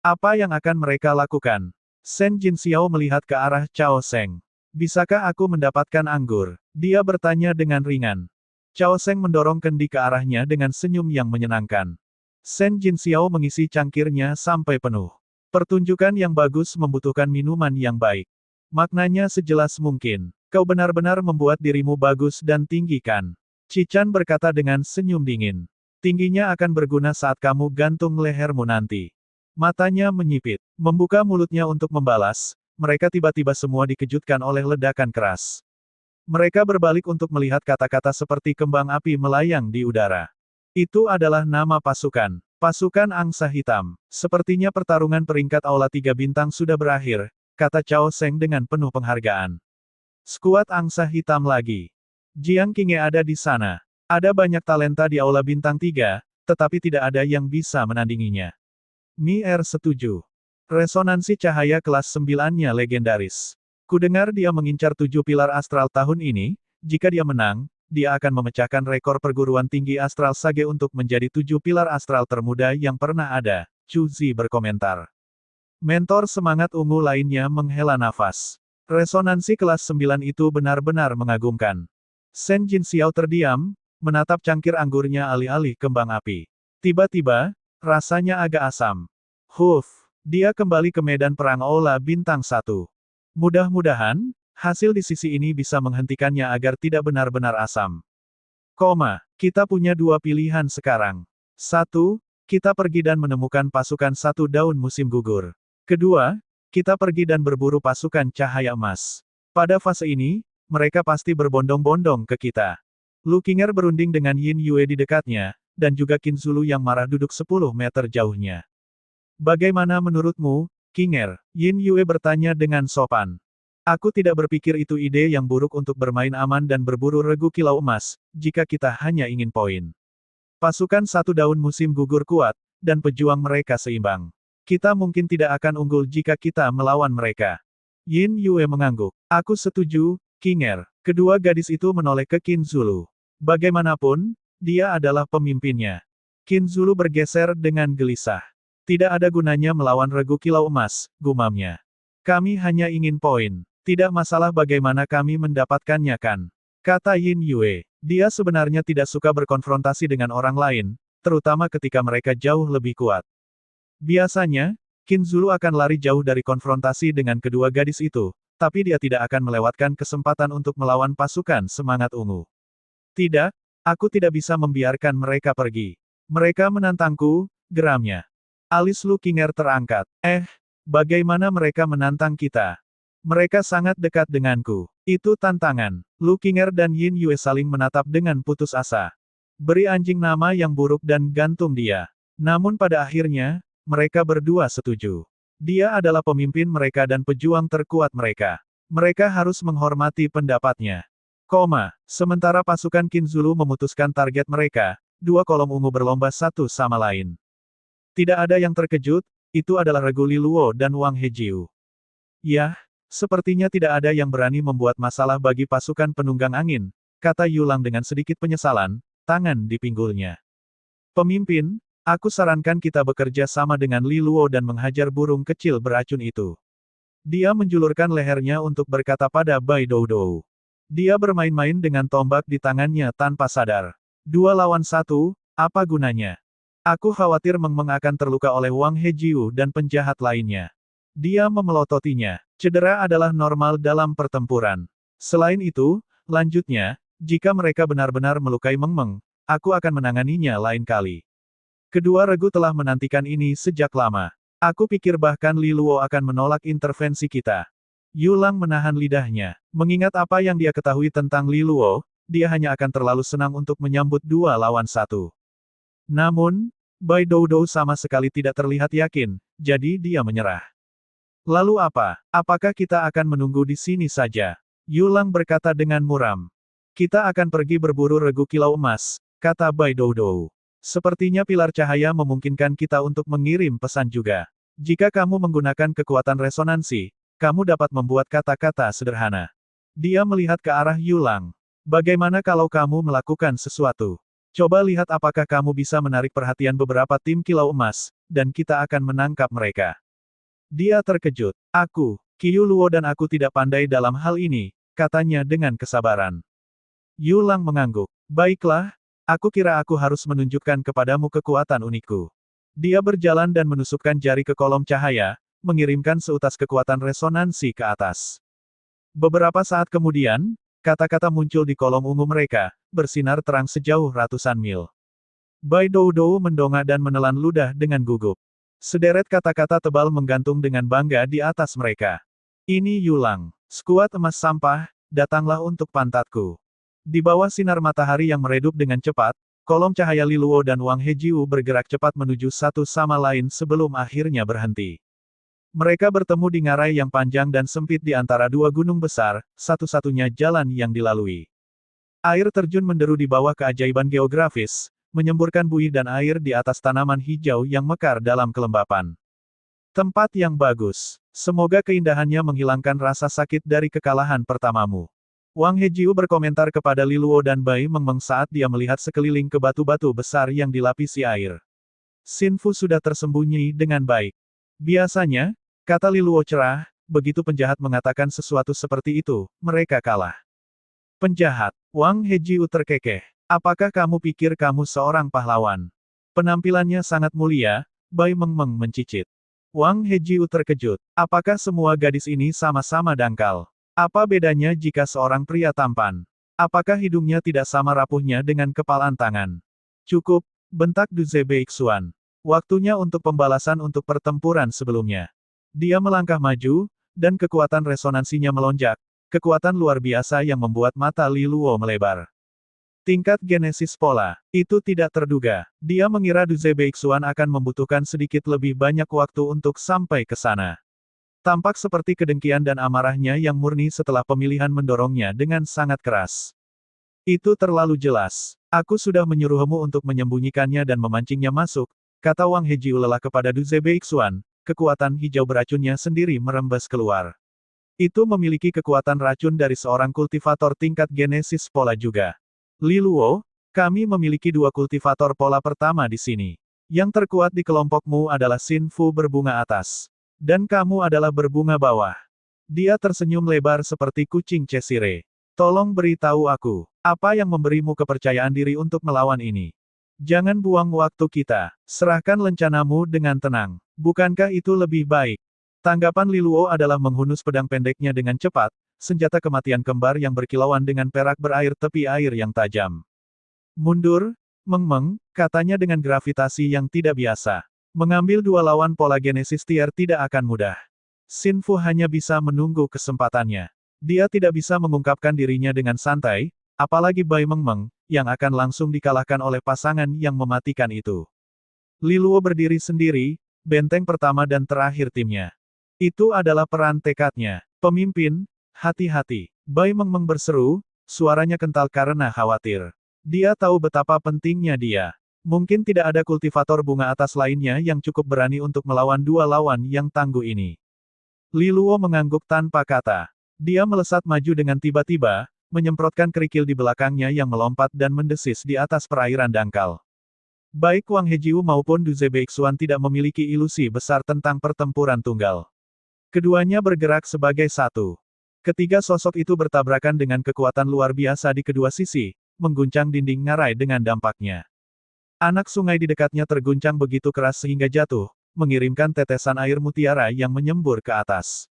Apa yang akan mereka lakukan? Shen Jinxiao melihat ke arah Cao Seng. Bisakah aku mendapatkan anggur? Dia bertanya dengan ringan. Cao Seng mendorong kendi ke arahnya dengan senyum yang menyenangkan. Shen Jinxiao mengisi cangkirnya sampai penuh. Pertunjukan yang bagus membutuhkan minuman yang baik. Maknanya sejelas mungkin. Kau benar-benar membuat dirimu bagus dan tinggi kan? Qi Chan berkata dengan senyum dingin. Tingginya akan berguna saat kamu gantung lehermu nanti. Matanya menyipit. Membuka mulutnya untuk membalas, mereka tiba-tiba semua dikejutkan oleh ledakan keras. Mereka berbalik untuk melihat kata-kata seperti kembang api melayang di udara. Itu adalah nama pasukan. Pasukan Angsa Hitam. Sepertinya pertarungan peringkat Aula 3 bintang sudah berakhir, kata Cao Seng dengan penuh penghargaan. Skuad Angsa Hitam lagi. Jiang Qingye ada di sana. Ada banyak talenta di Aula Bintang 3, tetapi tidak ada yang bisa menandinginya. Mi Er setuju. Resonansi cahaya kelas 9-nya legendaris. Kudengar dia mengincar 7 pilar astral tahun ini, jika dia menang, dia akan memecahkan rekor perguruan tinggi astral Sage untuk menjadi 7 pilar astral termuda yang pernah ada, Chu Zi berkomentar. Mentor semangat ungu lainnya menghela nafas. Resonansi kelas 9 itu benar-benar mengagumkan. Shen Jinxiao terdiam, menatap cangkir anggurnya alih-alih kembang api. Tiba-tiba, rasanya agak asam. Dia kembali ke medan perang Aula Bintang 1. Mudah-mudahan, hasil di sisi ini bisa menghentikannya agar tidak benar-benar asam. Kita punya 2 pilihan sekarang. 1, kita pergi dan menemukan pasukan satu daun musim gugur. Kedua, kita pergi dan berburu pasukan cahaya emas. Pada fase ini, mereka pasti berbondong-bondong ke kita. Lu Qinger berunding dengan Yin Yue di dekatnya, dan juga Qin Zulu yang marah duduk 10 meter jauhnya. Bagaimana menurutmu, Qinger? Yin Yue bertanya dengan sopan. Aku tidak berpikir itu ide yang buruk untuk bermain aman dan berburu regu kilau emas, jika kita hanya ingin poin. Pasukan satu daun musim gugur kuat, dan pejuang mereka seimbang. Kita mungkin tidak akan unggul jika kita melawan mereka. Yin Yue mengangguk. Aku setuju, Qinger. Kedua gadis itu menoleh ke Qin Zulu. Bagaimanapun, dia adalah pemimpinnya. Qin Zulu bergeser dengan gelisah. Tidak ada gunanya melawan regu kilau emas, gumamnya. Kami hanya ingin poin. Tidak masalah bagaimana kami mendapatkannya kan? Kata Yin Yue. Dia sebenarnya tidak suka berkonfrontasi dengan orang lain, terutama ketika mereka jauh lebih kuat. Biasanya, Qin Zulu akan lari jauh dari konfrontasi dengan kedua gadis itu, tapi dia tidak akan melewatkan kesempatan untuk melawan pasukan semangat ungu. Tidak, aku tidak bisa membiarkan mereka pergi. Mereka menantangku, geramnya. Alis Lu Qinger terangkat. Bagaimana mereka menantang kita? Mereka sangat dekat denganku. Itu tantangan. Lu Qinger dan Yin Yue saling menatap dengan putus asa. Beri anjing nama yang buruk dan gantung dia. Namun pada akhirnya, mereka berdua setuju. Dia adalah pemimpin mereka dan pejuang terkuat mereka. Mereka harus menghormati pendapatnya. Sementara pasukan Qin Zulu memutuskan target mereka, dua kolom ungu berlomba satu sama lain. Tidak ada yang terkejut, itu adalah regu Li Luo dan Wang Hejiu. Yah, sepertinya tidak ada yang berani membuat masalah bagi pasukan penunggang angin, kata Yulang dengan sedikit penyesalan, tangan di pinggulnya. Pemimpin, aku sarankan kita bekerja sama dengan Li Luo dan menghajar burung kecil beracun itu. Dia menjulurkan lehernya untuk berkata pada Bai Doudou. Dia bermain-main dengan tombak di tangannya tanpa sadar. 2 lawan 1, apa gunanya? Aku khawatir Meng Meng akan terluka oleh Wang Hejiu dan penjahat lainnya. Dia memelototinya. Cedera adalah normal dalam pertempuran. Selain itu, lanjutnya, jika mereka benar-benar melukai Meng Meng, aku akan menanganinya lain kali. Kedua regu telah menantikan ini sejak lama. Aku pikir bahkan Li Luo akan menolak intervensi kita. Yulang menahan lidahnya. Mengingat apa yang dia ketahui tentang Li Luo, dia hanya akan terlalu senang untuk menyambut 2 lawan 1. Namun, Bai Doudou sama sekali tidak terlihat yakin, jadi dia menyerah. Lalu apa? Apakah kita akan menunggu di sini saja? Yulang berkata dengan muram. Kita akan pergi berburu regu kilau emas, kata Bai Doudou. Sepertinya pilar cahaya memungkinkan kita untuk mengirim pesan juga. Jika kamu menggunakan kekuatan resonansi, kamu dapat membuat kata-kata sederhana. Dia melihat ke arah Yulang. Bagaimana kalau kamu melakukan sesuatu? Coba lihat apakah kamu bisa menarik perhatian beberapa tim kilau emas, dan kita akan menangkap mereka. Dia terkejut. Qiu Luo dan aku tidak pandai dalam hal ini, katanya dengan kesabaran. Yulang mengangguk. Baiklah, aku kira aku harus menunjukkan kepadamu kekuatan unikku. Dia berjalan dan menusukkan jari ke kolom cahaya, mengirimkan seutas kekuatan resonansi ke atas. Beberapa saat kemudian, kata-kata muncul di kolom ungu mereka, bersinar terang sejauh ratusan mil. Bai Doudou mendongak dan menelan ludah dengan gugup. Sederet kata-kata tebal menggantung dengan bangga di atas mereka. Ini Yulang. Skuad emas sampah, datanglah untuk pantatku. Di bawah sinar matahari yang meredup dengan cepat, kolom cahaya Li Luo dan Wang Hejiu bergerak cepat menuju satu sama lain sebelum akhirnya berhenti. Mereka bertemu di ngarai yang panjang dan sempit di antara 2 gunung besar, satu-satunya jalan yang dilalui. Air terjun menderu di bawah keajaiban geografis, menyemburkan buih dan air di atas tanaman hijau yang mekar dalam kelembapan. Tempat yang bagus. Semoga keindahannya menghilangkan rasa sakit dari kekalahan pertamamu. Wang Hejiu berkomentar kepada Li Luo dan Bai Meng Meng saat dia melihat sekeliling ke batu-batu besar yang dilapisi air. Xin Fu sudah tersembunyi dengan baik. Biasanya, kata Li Luo cerah, begitu penjahat mengatakan sesuatu seperti itu, mereka kalah. Penjahat, Wang Hejiu terkekeh. Apakah kamu pikir kamu seorang pahlawan? Penampilannya sangat mulia, Bai Meng Meng mencicit. Wang Hejiu terkejut. Apakah semua gadis ini sama-sama dangkal? Apa bedanya jika seorang pria tampan? Apakah hidungnya tidak sama rapuhnya dengan kepalan tangan? Cukup, bentak Du Zebeixuan. Waktunya untuk pembalasan untuk pertempuran sebelumnya. Dia melangkah maju, dan kekuatan resonansinya melonjak, kekuatan luar biasa yang membuat mata Li Luo melebar. Tingkat genesis pola. Itu tidak terduga. Dia mengira Du Zebeixuan akan membutuhkan sedikit lebih banyak waktu untuk sampai ke sana. Tampak seperti kedengkian dan amarahnya yang murni setelah pemilihan mendorongnya dengan sangat keras. Itu terlalu jelas. Aku sudah menyuruhmu untuk menyembunyikannya dan memancingnya masuk, kata Wang Hejiu lelah kepada Du Zebeixuan, kekuatan hijau beracunnya sendiri merembes keluar. Itu memiliki kekuatan racun dari seorang kultivator tingkat genesis pola juga. Li Luo, kami memiliki dua kultivator pola pertama di sini. Yang terkuat di kelompokmu adalah Xin Fu berbunga atas. Dan kamu adalah berbunga bawah. Dia tersenyum lebar seperti kucing Cheshire. Tolong beritahu aku, apa yang memberimu kepercayaan diri untuk melawan ini? Jangan buang waktu kita. Serahkan lencanamu dengan tenang. Bukankah itu lebih baik? Tanggapan Li Luo adalah menghunus pedang pendeknya dengan cepat, senjata kematian kembar yang berkilauan dengan perak berair tepi air yang tajam. Mundur, Meng Meng, katanya dengan gravitasi yang tidak biasa. Mengambil dua lawan pola genesis tier tidak akan mudah. Xin Fu hanya bisa menunggu kesempatannya. Dia tidak bisa mengungkapkan dirinya dengan santai, apalagi Bai Meng Meng, yang akan langsung dikalahkan oleh pasangan yang mematikan itu. Li Luo berdiri sendiri, benteng pertama dan terakhir timnya. Itu adalah peran tekadnya. Pemimpin, hati-hati. Bai Meng Meng berseru, suaranya kental karena khawatir. Dia tahu betapa pentingnya dia. Mungkin tidak ada kultivator bunga atas lainnya yang cukup berani untuk melawan dua lawan yang tangguh ini. Li Luo mengangguk tanpa kata. Dia melesat maju dengan tiba-tiba, menyemprotkan kerikil di belakangnya yang melompat dan mendesis di atas perairan dangkal. Baik Wang Hejiu maupun Du Zebeixuan tidak memiliki ilusi besar tentang pertempuran tunggal. Keduanya bergerak sebagai satu. Ketiga sosok itu bertabrakan dengan kekuatan luar biasa di kedua sisi, mengguncang dinding ngarai dengan dampaknya. Anak sungai di dekatnya terguncang begitu keras sehingga jatuh, mengirimkan tetesan air mutiara yang menyembur ke atas.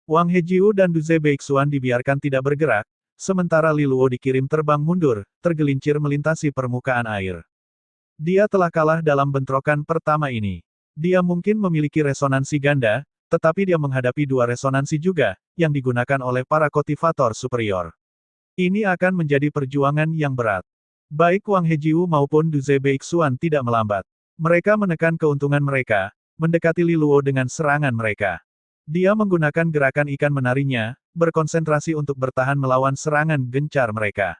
Wang Hejiu dan Du Zebeixuan dibiarkan tidak bergerak, sementara Li Luo dikirim terbang mundur, tergelincir melintasi permukaan air. Dia telah kalah dalam bentrokan pertama ini. Dia mungkin memiliki resonansi ganda, tetapi dia menghadapi dua resonansi juga, yang digunakan oleh para kultivator superior. Ini akan menjadi perjuangan yang berat. Baik Wang Hejiu maupun Du Zebeixuan tidak melambat. Mereka menekan keuntungan mereka, mendekati Li Luo dengan serangan mereka. Dia menggunakan gerakan ikan menarinya, berkonsentrasi untuk bertahan melawan serangan gencar mereka.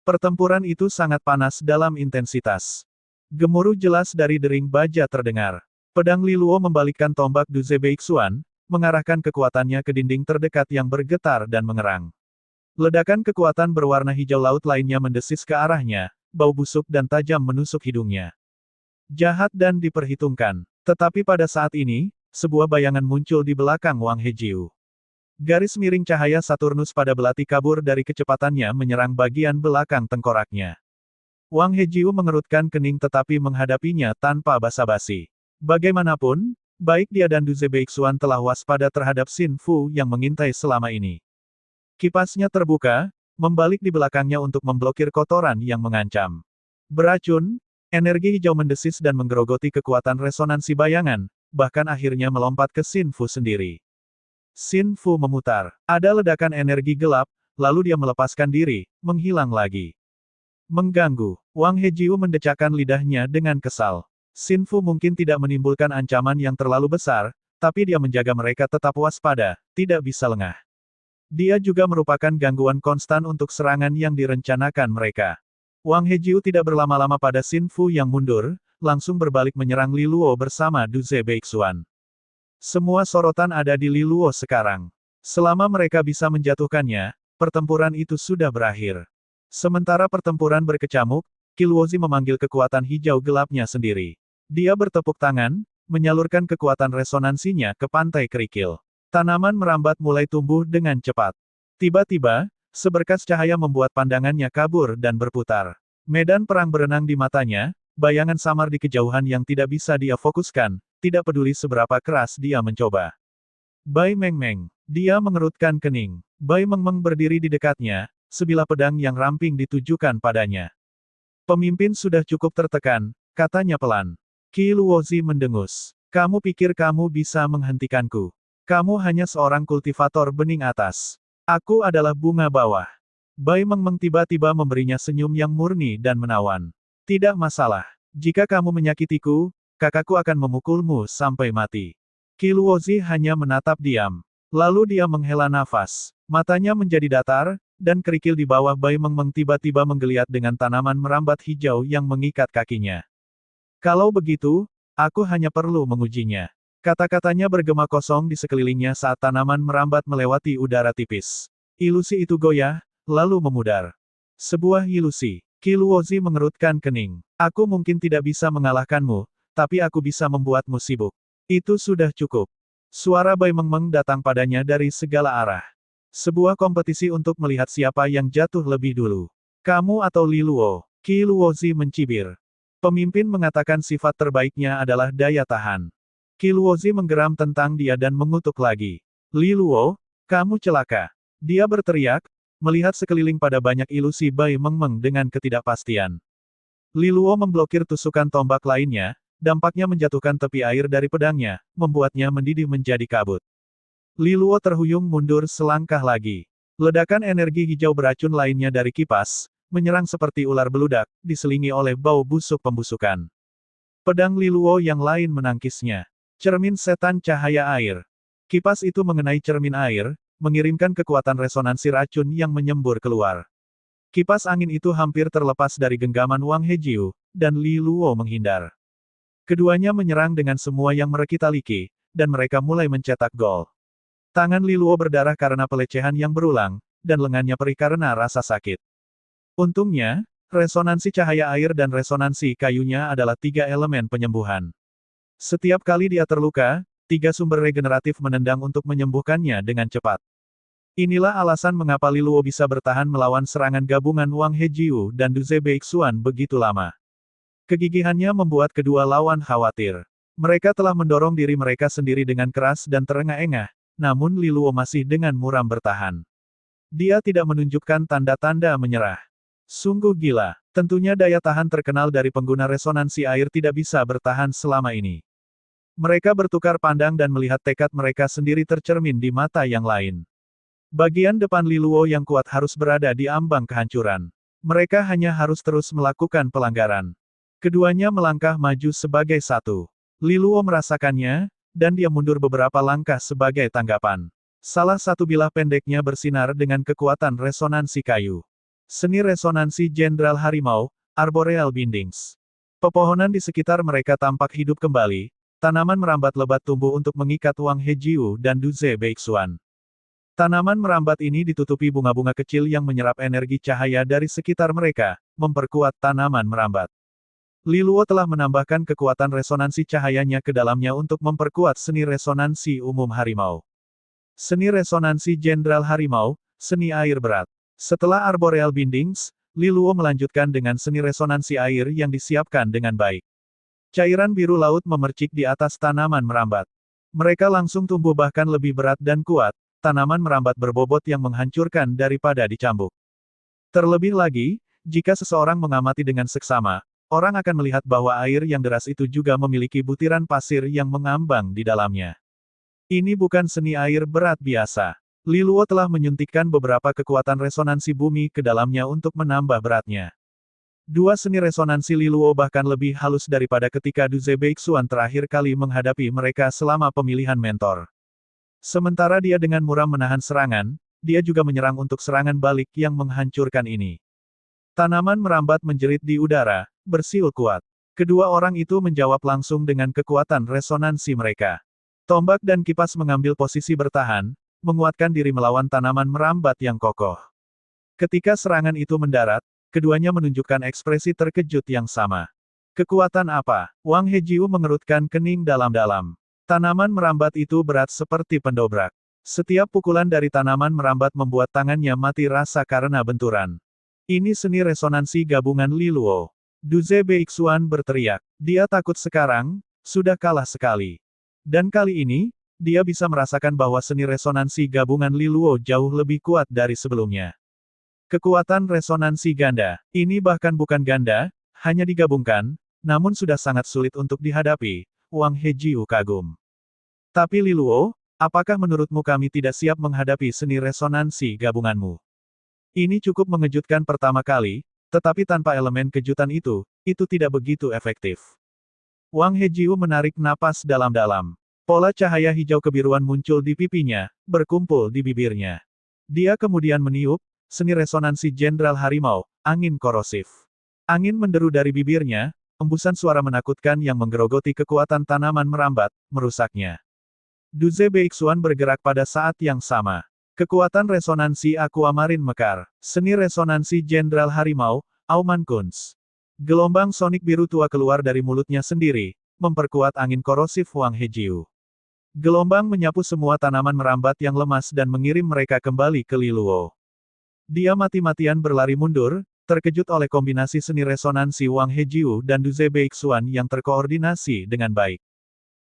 Pertempuran itu sangat panas dalam intensitas. Gemuruh jelas dari dering baja terdengar. Pedang Li Luo membalikkan tombak Du Zebeixuan, mengarahkan kekuatannya ke dinding terdekat yang bergetar dan mengerang. Ledakan kekuatan berwarna hijau laut lainnya mendesis ke arahnya, bau busuk dan tajam menusuk hidungnya. Jahat dan diperhitungkan. Tetapi pada saat ini, sebuah bayangan muncul di belakang Wang Hejiu. Garis miring cahaya Saturnus pada belati kabur dari kecepatannya menyerang bagian belakang tengkoraknya. Wang Hejiu mengerutkan kening tetapi menghadapinya tanpa basa-basi. Bagaimanapun, baik dia dan Du Zebeixuan telah waspada terhadap Xin Fu yang mengintai selama ini. Kipasnya terbuka, membalik di belakangnya untuk memblokir kotoran yang mengancam. Beracun, energi hijau mendesis dan menggerogoti kekuatan resonansi bayangan, bahkan akhirnya melompat ke Xin Fu sendiri. Xin Fu memutar. Ada ledakan energi gelap, lalu dia melepaskan diri, menghilang lagi. Mengganggu. Wang Hejiu mendecakkan lidahnya dengan kesal. Xin Fu mungkin tidak menimbulkan ancaman yang terlalu besar, tapi dia menjaga mereka tetap waspada, tidak bisa lengah. Dia juga merupakan gangguan konstan untuk serangan yang direncanakan mereka. Wang Hejiu tidak berlama-lama pada Xin Fu yang mundur, langsung berbalik menyerang Li Luo bersama Du Zebeixuan. Semua sorotan ada di Li Luo sekarang. Selama mereka bisa menjatuhkannya, pertempuran itu sudah berakhir. Sementara pertempuran berkecamuk, Qi Luozi memanggil kekuatan hijau gelapnya sendiri. Dia bertepuk tangan, menyalurkan kekuatan resonansinya ke pantai kerikil. Tanaman merambat mulai tumbuh dengan cepat. Tiba-tiba, seberkas cahaya membuat pandangannya kabur dan berputar. Medan perang berenang di matanya, bayangan samar di kejauhan yang tidak bisa dia fokuskan, tidak peduli seberapa keras dia mencoba. Bai Meng Meng. Dia mengerutkan kening. Bai Meng Meng berdiri di dekatnya, sebilah pedang yang ramping ditujukan padanya. Pemimpin sudah cukup tertekan, katanya pelan. Qi Luozi mendengus. Kamu pikir kamu bisa menghentikanku? Kamu hanya seorang kultivator bening atas. Aku adalah bunga bawah. Bai Mengmeng tiba-tiba memberinya senyum yang murni dan menawan. Tidak masalah. Jika kamu menyakitiku, kakakku akan memukulmu sampai mati. Qi Luozi hanya menatap diam. Lalu dia menghela nafas. Matanya menjadi datar, dan kerikil di bawah Bai Mengmeng tiba-tiba menggeliat dengan tanaman merambat hijau yang mengikat kakinya. Kalau begitu, aku hanya perlu mengujinya. Kata-katanya bergema kosong di sekelilingnya saat tanaman merambat melewati udara tipis. Ilusi itu goyah, lalu memudar. Sebuah ilusi. Qi Luozi mengerutkan kening. Aku mungkin tidak bisa mengalahkanmu, tapi aku bisa membuatmu sibuk. Itu sudah cukup. Suara Bai Mengmeng datang padanya dari segala arah. Sebuah kompetisi untuk melihat siapa yang jatuh lebih dulu. Kamu atau Li Luo? Qi Luozi mencibir. Pemimpin mengatakan sifat terbaiknya adalah daya tahan. Qi Luozi menggeram tentang dia dan mengutuk lagi. Li Luo, kamu celaka. Dia berteriak, melihat sekeliling pada banyak ilusi Bai Mengmeng dengan ketidakpastian. Li Luo memblokir tusukan tombak lainnya, dampaknya menjatuhkan tepi air dari pedangnya, membuatnya mendidih menjadi kabut. Li Luo terhuyung mundur selangkah lagi. Ledakan energi hijau beracun lainnya dari kipas, menyerang seperti ular beludak, diselingi oleh bau busuk pembusukan. Pedang Li Luo yang lain menangkisnya. Cermin setan cahaya air. Kipas itu mengenai cermin air, mengirimkan kekuatan resonansi racun yang menyembur keluar. Kipas angin itu hampir terlepas dari genggaman Wang Hejiu, dan Li Luo menghindar. Keduanya menyerang dengan semua yang mereka miliki, dan mereka mulai mencetak gol. Tangan Li Luo berdarah karena pelecehan yang berulang, dan lengannya perih karena rasa sakit. Untungnya, resonansi cahaya air dan resonansi kayunya adalah 3 elemen penyembuhan. Setiap kali dia terluka, 3 sumber regeneratif menendang untuk menyembuhkannya dengan cepat. Inilah alasan mengapa Li Luo bisa bertahan melawan serangan gabungan Wang Hejiu dan Du Ze Beixuan begitu lama. Kegigihannya membuat kedua lawan khawatir. Mereka telah mendorong diri mereka sendiri dengan keras dan terengah-engah, namun Li Luo masih dengan muram bertahan. Dia tidak menunjukkan tanda-tanda menyerah. Sungguh gila. Tentunya daya tahan terkenal dari pengguna resonansi air tidak bisa bertahan selama ini. Mereka bertukar pandang dan melihat tekad mereka sendiri tercermin di mata yang lain. Bagian depan Li Luo yang kuat harus berada di ambang kehancuran. Mereka hanya harus terus melakukan pelanggaran. Keduanya melangkah maju sebagai satu. Li Luo merasakannya, dan dia mundur beberapa langkah sebagai tanggapan. Salah satu bilah pendeknya bersinar dengan kekuatan resonansi kayu. Seni resonansi Jenderal Harimau, Arboreal Bindings. Pepohonan di sekitar mereka tampak hidup kembali, tanaman merambat lebat tumbuh untuk mengikat Wang Hejiu dan Du Ze Beixuan. Tanaman merambat ini ditutupi bunga-bunga kecil yang menyerap energi cahaya dari sekitar mereka, memperkuat tanaman merambat. Li Luo telah menambahkan kekuatan resonansi cahayanya ke dalamnya untuk memperkuat seni resonansi umum harimau. Seni resonansi Jenderal Harimau, seni air berat. Setelah Arboreal Bindings, Li Luo melanjutkan dengan seni resonansi air yang disiapkan dengan baik. Cairan biru laut memercik di atas tanaman merambat. Mereka langsung tumbuh bahkan lebih berat dan kuat, tanaman merambat berbobot yang menghancurkan daripada dicambuk. Terlebih lagi, jika seseorang mengamati dengan seksama, orang akan melihat bahwa air yang deras itu juga memiliki butiran pasir yang mengambang di dalamnya. Ini bukan seni air berat biasa. Li Luo telah menyuntikkan beberapa kekuatan resonansi bumi ke dalamnya untuk menambah beratnya. Dua seni resonansi Li Luo bahkan lebih halus daripada ketika Du Ze Beixuan terakhir kali menghadapi mereka selama pemilihan mentor. Sementara dia dengan muram menahan serangan, dia juga menyerang untuk serangan balik yang menghancurkan ini. Tanaman merambat menjerit di udara, bersiul kuat. Kedua orang itu menjawab langsung dengan kekuatan resonansi mereka. Tombak dan kipas mengambil posisi bertahan, menguatkan diri melawan tanaman merambat yang kokoh. Ketika serangan itu mendarat, keduanya menunjukkan ekspresi terkejut yang sama. Kekuatan apa? Wang Hejiu mengerutkan kening dalam-dalam. Tanaman merambat itu berat seperti pendobrak. Setiap pukulan dari tanaman merambat membuat tangannya mati rasa karena benturan. Ini seni resonansi gabungan Li Luo. Du Ze Beixuan berteriak. Dia takut sekarang, sudah kalah sekali. Dan kali ini, dia bisa merasakan bahwa seni resonansi gabungan Li Luo jauh lebih kuat dari sebelumnya. Kekuatan resonansi ganda. Ini bahkan bukan ganda, hanya digabungkan, namun sudah sangat sulit untuk dihadapi. Wang Hejiu kagum. Tapi Li Luo, apakah menurutmu kami tidak siap menghadapi seni resonansi gabunganmu? Ini cukup mengejutkan pertama kali, tetapi tanpa elemen kejutan itu tidak begitu efektif. Wang Hejiu menarik napas dalam-dalam. Pola cahaya hijau kebiruan muncul di pipinya, berkumpul di bibirnya. Dia kemudian meniup, seni resonansi Jenderal Harimau, angin korosif. Angin menderu dari bibirnya, embusan suara menakutkan yang menggerogoti kekuatan tanaman merambat, merusaknya. Duze Beixuan bergerak pada saat yang sama. Kekuatan resonansi aquamarin mekar, seni resonansi Jenderal Harimau, Auman Kunz. Gelombang sonik biru tua keluar dari mulutnya sendiri, memperkuat angin korosif Wang Hejiu. Gelombang menyapu semua tanaman merambat yang lemas dan mengirim mereka kembali ke Li Luo. Dia mati-matian berlari mundur, terkejut oleh kombinasi seni resonansi Wang Hejiu dan Duze Beixuan yang terkoordinasi dengan baik.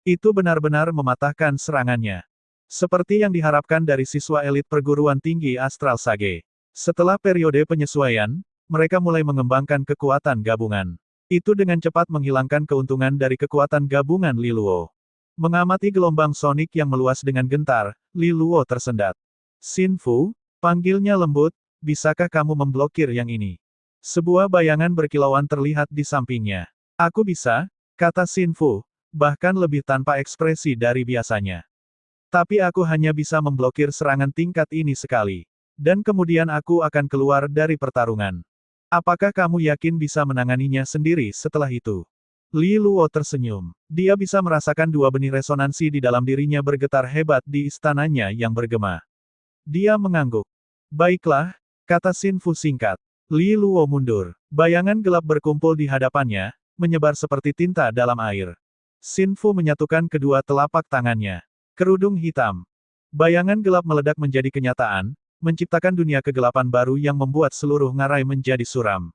Itu benar-benar mematahkan serangannya. Seperti yang diharapkan dari siswa elit perguruan tinggi Astral Sage. Setelah periode penyesuaian, mereka mulai mengembangkan kekuatan gabungan. Itu dengan cepat menghilangkan keuntungan dari kekuatan gabungan Li Luo. Mengamati gelombang sonik yang meluas dengan gentar, Li Luo tersendat. Xin Fu, panggilnya lembut, bisakah kamu memblokir yang ini? Sebuah bayangan berkilauan terlihat di sampingnya. Aku bisa, kata Xin Fu, bahkan lebih tanpa ekspresi dari biasanya. Tapi aku hanya bisa memblokir serangan tingkat ini sekali. Dan kemudian aku akan keluar dari pertarungan. Apakah kamu yakin bisa menanganinya sendiri setelah itu? Li Luo tersenyum. Dia bisa merasakan dua benih resonansi di dalam dirinya bergetar hebat di istananya yang bergema. Dia mengangguk. Baiklah, kata Xin Fu singkat. Li Luo mundur. Bayangan gelap berkumpul di hadapannya, menyebar seperti tinta dalam air. Xin Fu menyatukan kedua telapak tangannya. Kerudung hitam. Bayangan gelap meledak menjadi kenyataan, menciptakan dunia kegelapan baru yang membuat seluruh ngarai menjadi suram.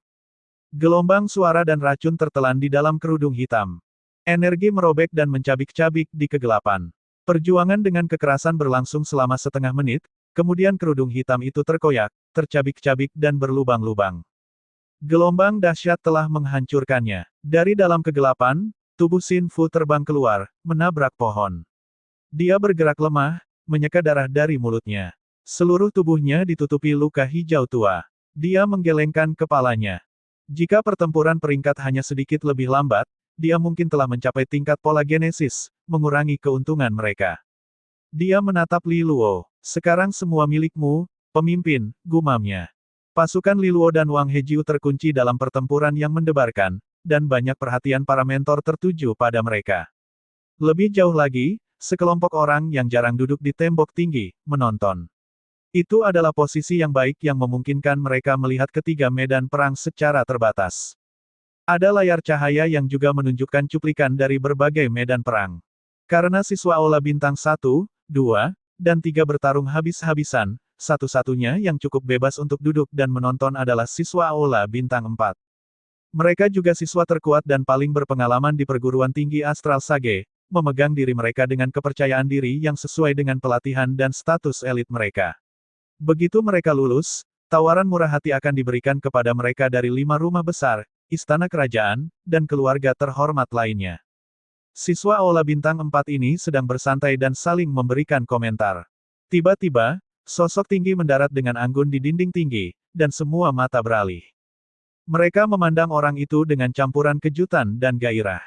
Gelombang suara dan racun tertelan di dalam kerudung hitam. Energi merobek dan mencabik-cabik di kegelapan. Perjuangan dengan kekerasan berlangsung selama setengah menit, kemudian kerudung hitam itu terkoyak, tercabik-cabik dan berlubang-lubang. Gelombang dahsyat telah menghancurkannya. Dari dalam kegelapan, tubuh Xin Fu terbang keluar, menabrak pohon. Dia bergerak lemah, menyeka darah dari mulutnya. Seluruh tubuhnya ditutupi luka hijau tua. Dia menggelengkan kepalanya. Jika pertempuran peringkat hanya sedikit lebih lambat, dia mungkin telah mencapai tingkat pola genesis, mengurangi keuntungan mereka. Dia menatap Li Luo. Sekarang semua milikmu, pemimpin, gumamnya. Pasukan Li Luo dan Wang Hejiu terkunci dalam pertempuran yang mendebarkan, dan banyak perhatian para mentor tertuju pada mereka. Lebih jauh lagi, sekelompok orang yang jarang duduk di tembok tinggi, menonton. Itu adalah posisi yang baik yang memungkinkan mereka melihat ketiga medan perang secara terbatas. Ada layar cahaya yang juga menunjukkan cuplikan dari berbagai medan perang. Karena siswa Aula Bintang 1, 2, dan 3 bertarung habis-habisan, satu-satunya yang cukup bebas untuk duduk dan menonton adalah siswa Aula Bintang 4. Mereka juga siswa terkuat dan paling berpengalaman di perguruan tinggi Astral Sage, memegang diri mereka dengan kepercayaan diri yang sesuai dengan pelatihan dan status elit mereka. Begitu mereka lulus, tawaran murah hati akan diberikan kepada mereka dari 5 rumah besar, istana kerajaan, dan keluarga terhormat lainnya. Siswa Aula Bintang 4 ini sedang bersantai dan saling memberikan komentar. Tiba-tiba, sosok tinggi mendarat dengan anggun di dinding tinggi, dan semua mata beralih. Mereka memandang orang itu dengan campuran kejutan dan gairah.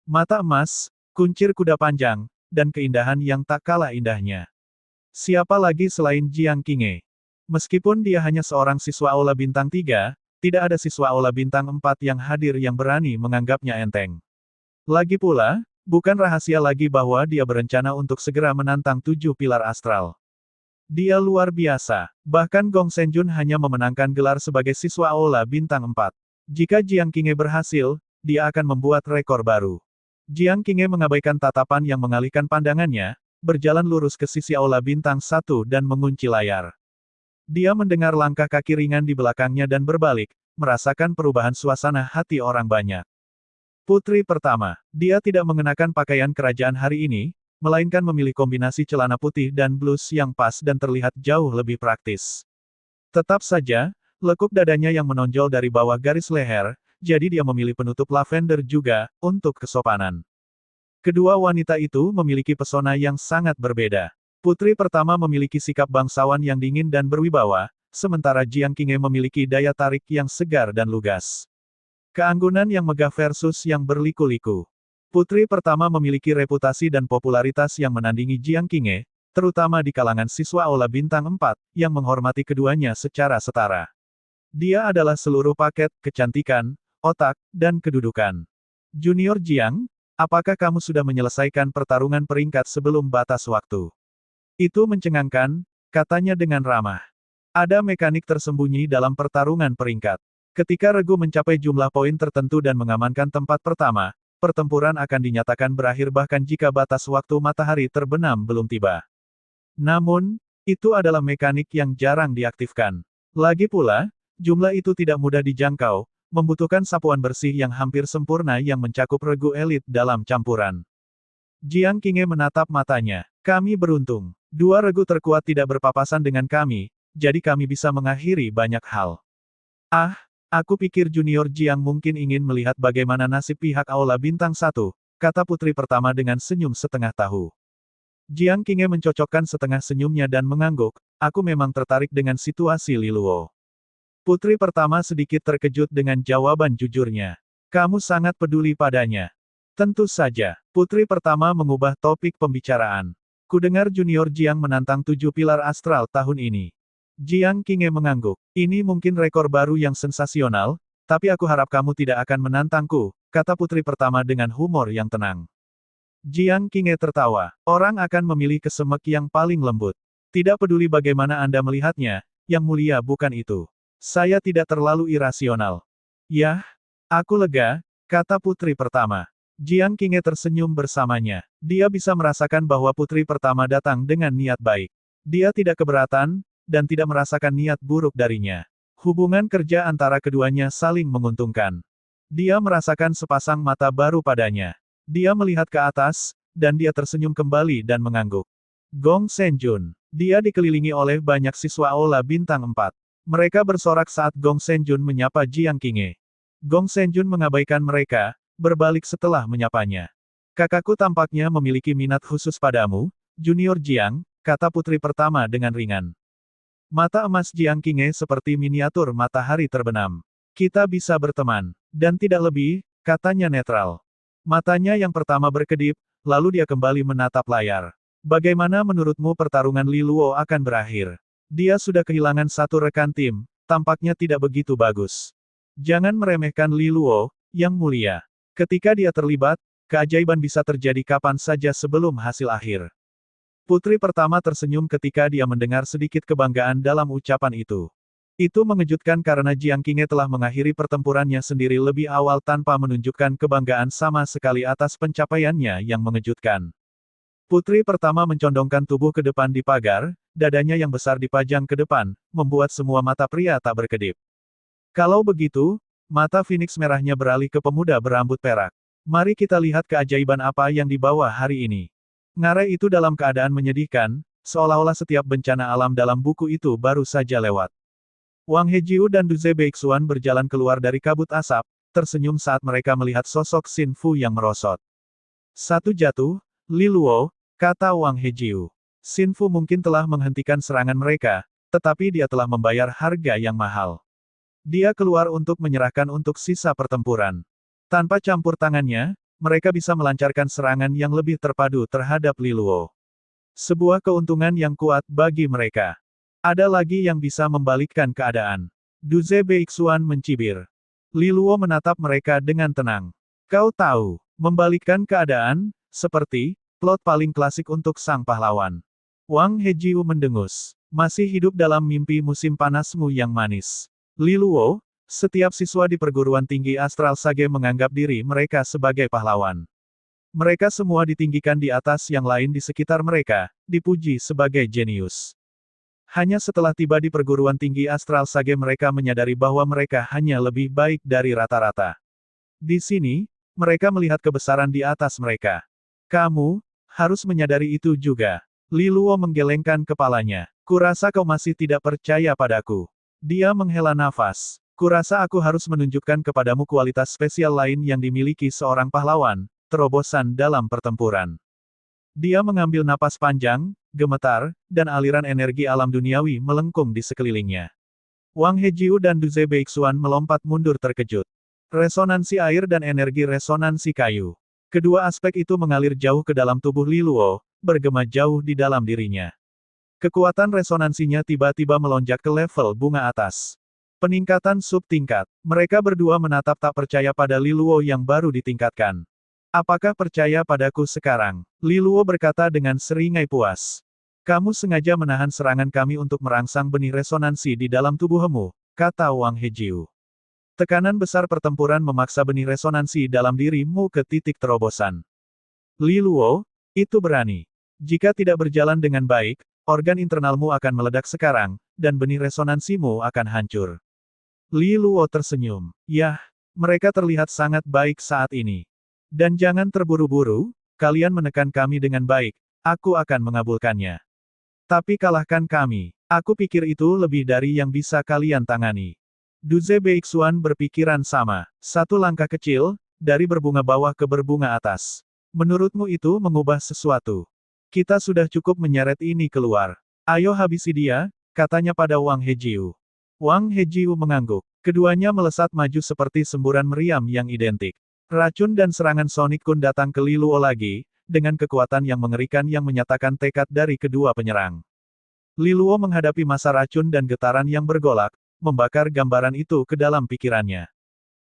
Mata emas, kuncir kuda panjang, dan keindahan yang tak kalah indahnya. Siapa lagi selain Jiang Qinghe? Meskipun dia hanya seorang siswa Aula Bintang 3, tidak ada siswa Aula Bintang 4 yang hadir yang berani menganggapnya enteng. Lagi pula, bukan rahasia lagi bahwa dia berencana untuk segera menantang 7 pilar astral. Dia luar biasa. Bahkan Gong Senjun hanya memenangkan gelar sebagai siswa Aula Bintang 4. Jika Jiang Qinghe berhasil, dia akan membuat rekor baru. Jiang Qinghe mengabaikan tatapan yang mengalihkan pandangannya, berjalan lurus ke sisi Aula Bintang 1 dan mengunci layar. Dia mendengar langkah kaki ringan di belakangnya dan berbalik, merasakan perubahan suasana hati orang banyak. Putri pertama, dia tidak mengenakan pakaian kerajaan hari ini, melainkan memilih kombinasi celana putih dan blus yang pas dan terlihat jauh lebih praktis. Tetap saja, lekuk dadanya yang menonjol dari bawah garis leher, jadi dia memilih penutup lavender juga, untuk kesopanan. Kedua wanita itu memiliki pesona yang sangat berbeda. Putri pertama memiliki sikap bangsawan yang dingin dan berwibawa, sementara Jiang Qinghe memiliki daya tarik yang segar dan lugas. Keanggunan yang megah versus yang berliku-liku. Putri pertama memiliki reputasi dan popularitas yang menandingi Jiang Qinghe, terutama di kalangan siswa Aula Bintang 4, yang menghormati keduanya secara setara. Dia adalah seluruh paket kecantikan, otak, dan kedudukan. Junior Jiang, apakah kamu sudah menyelesaikan pertarungan peringkat sebelum batas waktu? Itu mencengangkan, katanya dengan ramah. Ada mekanik tersembunyi dalam pertarungan peringkat. Ketika regu mencapai jumlah poin tertentu dan mengamankan tempat pertama, pertempuran akan dinyatakan berakhir bahkan jika batas waktu matahari terbenam belum tiba. Namun, itu adalah mekanik yang jarang diaktifkan. Lagi pula, jumlah itu tidak mudah dijangkau, membutuhkan sapuan bersih yang hampir sempurna yang mencakup regu elit dalam campuran. Jiang Qinghe menatap matanya. Kami beruntung. Dua regu terkuat tidak berpapasan dengan kami, jadi kami bisa mengakhiri banyak hal. Ah, aku pikir Junior Jiang mungkin ingin melihat bagaimana nasib pihak Aula Bintang 1, kata putri pertama dengan senyum setengah tahu. Jiang Qinghe mencocokkan setengah senyumnya dan mengangguk, aku memang tertarik dengan situasi Li Luo. Putri pertama sedikit terkejut dengan jawaban jujurnya. Kamu sangat peduli padanya. Tentu saja, putri pertama mengubah topik pembicaraan. Kudengar Junior Jiang menantang 7 pilar astral tahun ini. Jiang Qinghe mengangguk. Ini mungkin rekor baru yang sensasional, tapi aku harap kamu tidak akan menantangku, kata putri pertama dengan humor yang tenang. Jiang Qinghe tertawa. Orang akan memilih kesemek yang paling lembut. Tidak peduli bagaimana Anda melihatnya, yang mulia bukan itu. Saya tidak terlalu irasional. Yah, aku lega, kata putri pertama. Jiang Qinghe tersenyum bersamanya. Dia bisa merasakan bahwa putri pertama datang dengan niat baik. Dia tidak keberatan, dan tidak merasakan niat buruk darinya. Hubungan kerja antara keduanya saling menguntungkan. Dia merasakan sepasang mata baru padanya. Dia melihat ke atas, dan dia tersenyum kembali dan mengangguk. Gong Senjun. Dia dikelilingi oleh banyak siswa Aula Bintang 4. Mereka bersorak saat Gong Senjun menyapa Jiang Qinghe. Gong Senjun mengabaikan mereka, berbalik setelah menyapanya. Kakakku tampaknya memiliki minat khusus padamu, Junior Jiang, kata putri pertama dengan ringan. Mata emas Jiang Qinghe seperti miniatur matahari terbenam. Kita bisa berteman, dan tidak lebih, katanya netral. Matanya yang pertama berkedip, lalu dia kembali menatap layar. Bagaimana menurutmu pertarungan Li Luo akan berakhir? Dia sudah kehilangan satu rekan tim, tampaknya tidak begitu bagus. Jangan meremehkan Li Luo, yang mulia. Ketika dia terlibat, keajaiban bisa terjadi kapan saja sebelum hasil akhir. Putri pertama tersenyum ketika dia mendengar sedikit kebanggaan dalam ucapan itu. Itu mengejutkan karena Jiang Qinghe telah mengakhiri pertempurannya sendiri lebih awal tanpa menunjukkan kebanggaan sama sekali atas pencapaiannya yang mengejutkan. Putri pertama mencondongkan tubuh ke depan di pagar, dadanya yang besar dipajang ke depan, membuat semua mata pria tak berkedip. Kalau begitu, mata Phoenix merahnya beralih ke pemuda berambut perak. Mari kita lihat keajaiban apa yang dibawa hari ini. Ngarai itu dalam keadaan menyedihkan, seolah-olah setiap bencana alam dalam buku itu baru saja lewat. Wang Hejiu dan Duze Beixuan berjalan keluar dari kabut asap, tersenyum saat mereka melihat sosok Xin Fu yang merosot. Satu jatuh, Li Luo, kata Wang Hejiu. Xin Fu mungkin telah menghentikan serangan mereka, tetapi dia telah membayar harga yang mahal. Dia keluar untuk menyerahkan untuk sisa pertempuran. Tanpa campur tangannya, mereka bisa melancarkan serangan yang lebih terpadu terhadap Li Luo. Sebuah keuntungan yang kuat bagi mereka. Ada lagi yang bisa membalikkan keadaan. Duze Beixuan mencibir. Li Luo menatap mereka dengan tenang. Kau tahu, membalikkan keadaan, seperti plot paling klasik untuk sang pahlawan. Wang Hejiu mendengus. Masih hidup dalam mimpi musim panasmu yang manis. Li Luo, setiap siswa di perguruan tinggi Astral Sage menganggap diri mereka sebagai pahlawan. Mereka semua ditinggikan di atas yang lain di sekitar mereka, dipuji sebagai jenius. Hanya setelah tiba di perguruan tinggi Astral Sage mereka menyadari bahwa mereka hanya lebih baik dari rata-rata. Di sini, mereka melihat kebesaran di atas mereka. Kamu harus menyadari itu juga. Li Luo menggelengkan kepalanya. Kurasa kau masih tidak percaya padaku. Dia menghela nafas. Kurasa aku harus menunjukkan kepadamu kualitas spesial lain yang dimiliki seorang pahlawan, terobosan dalam pertempuran. Dia mengambil napas panjang, gemetar, dan aliran energi alam duniawi melengkung di sekelilingnya. Wang Hejiu dan Du Ze Beixuan melompat mundur terkejut. Resonansi air dan energi resonansi kayu. Kedua aspek itu mengalir jauh ke dalam tubuh Li Luo, bergema jauh di dalam dirinya. Kekuatan resonansinya tiba-tiba melonjak ke level bunga atas. Peningkatan sub-tingkat. Mereka berdua menatap tak percaya pada Li Luo yang baru ditingkatkan. Apakah percaya padaku sekarang? Li Luo berkata dengan seringai puas. Kamu sengaja menahan serangan kami untuk merangsang benih resonansi di dalam tubuhmu, kata Wang Hejiu. Tekanan besar pertempuran memaksa benih resonansi dalam dirimu ke titik terobosan. Li Luo, itu berani. Jika tidak berjalan dengan baik, organ internalmu akan meledak sekarang, dan benih resonansimu akan hancur. Li Luo tersenyum. Yah, mereka terlihat sangat baik saat ini. Dan jangan terburu-buru, kalian menekan kami dengan baik, aku akan mengabulkannya. Tapi kalahkan kami. Aku pikir itu lebih dari yang bisa kalian tangani. Du Ze Beixuan berpikiran sama. Satu langkah kecil, dari berbunga bawah ke berbunga atas. Menurutmu itu mengubah sesuatu? Kita sudah cukup menyeret ini keluar. Ayo habisi dia, katanya pada Wang Hejiu. Wang Hejiu mengangguk. Keduanya melesat maju seperti semburan meriam yang identik. Racun dan serangan Sonic Kun datang ke Li Luo lagi, dengan kekuatan yang mengerikan yang menyatakan tekad dari kedua penyerang. Li Luo menghadapi masa racun dan getaran yang bergolak, membakar gambaran itu ke dalam pikirannya.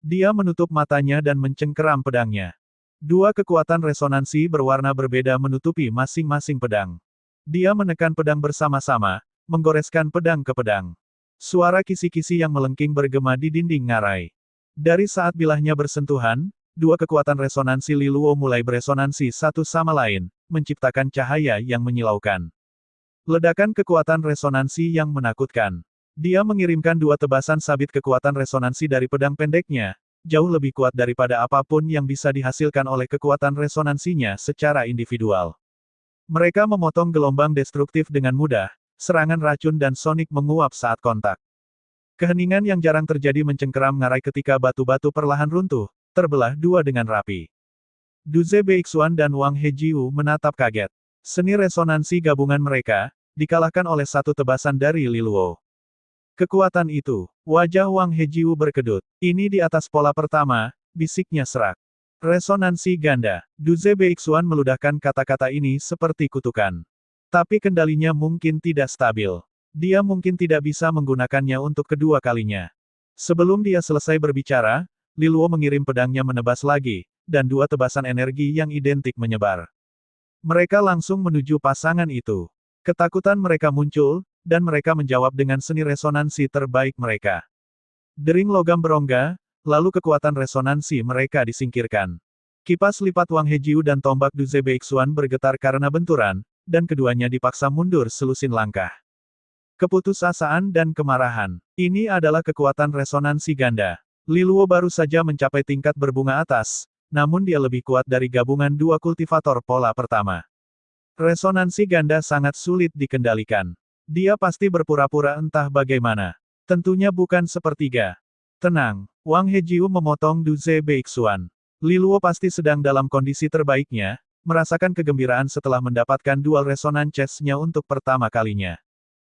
Dia menutup matanya dan mencengkeram pedangnya. Dua kekuatan resonansi berwarna berbeda menutupi masing-masing pedang. Dia menekan pedang bersama-sama, menggoreskan pedang ke pedang. Suara kisi-kisi yang melengking bergema di dinding ngarai. Dari saat bilahnya bersentuhan, dua kekuatan resonansi Li Luo mulai beresonansi satu sama lain, menciptakan cahaya yang menyilaukan. Ledakan kekuatan resonansi yang menakutkan. Dia mengirimkan dua tebasan sabit kekuatan resonansi dari pedang pendeknya, jauh lebih kuat daripada apapun yang bisa dihasilkan oleh kekuatan resonansinya secara individual. Mereka memotong gelombang destruktif dengan mudah, serangan racun dan Sonic menguap saat kontak. Keheningan yang jarang terjadi mencengkeram ngarai ketika batu-batu perlahan runtuh, terbelah dua dengan rapi. Du Ze Beixuan dan Wang Hejiu menatap kaget. Seni resonansi gabungan mereka, dikalahkan oleh satu tebasan dari Li Luo. Kekuatan itu, wajah Wang Hejiu berkedut. Ini di atas pola pertama, bisiknya serak. Resonansi ganda. Du Ze Beixuan meludahkan kata-kata ini seperti kutukan. Tapi kendalinya mungkin tidak stabil. Dia mungkin tidak bisa menggunakannya untuk kedua kalinya. Sebelum dia selesai berbicara, Li Luo mengirim pedangnya menebas lagi, dan dua tebasan energi yang identik menyebar. Mereka langsung menuju pasangan itu. Ketakutan mereka muncul, dan mereka menjawab dengan seni resonansi terbaik mereka. Dering logam berongga, lalu kekuatan resonansi mereka disingkirkan. Kipas lipat Wang Hejiu dan tombak Du Ze Beixuan bergetar karena benturan, dan keduanya dipaksa mundur selusin langkah. Keputusasaan dan kemarahan. Ini adalah kekuatan resonansi ganda. Li Luo baru saja mencapai tingkat berbunga atas, namun dia lebih kuat dari gabungan dua kultivator pola pertama. Resonansi ganda sangat sulit dikendalikan. Dia pasti berpura-pura entah bagaimana. Tentunya bukan sepertiga. Tenang, Wang Hejiu memotong Du Ze Beixuan. Li Luo pasti sedang dalam kondisi terbaiknya, merasakan kegembiraan setelah mendapatkan dual resonan chess-nya untuk pertama kalinya.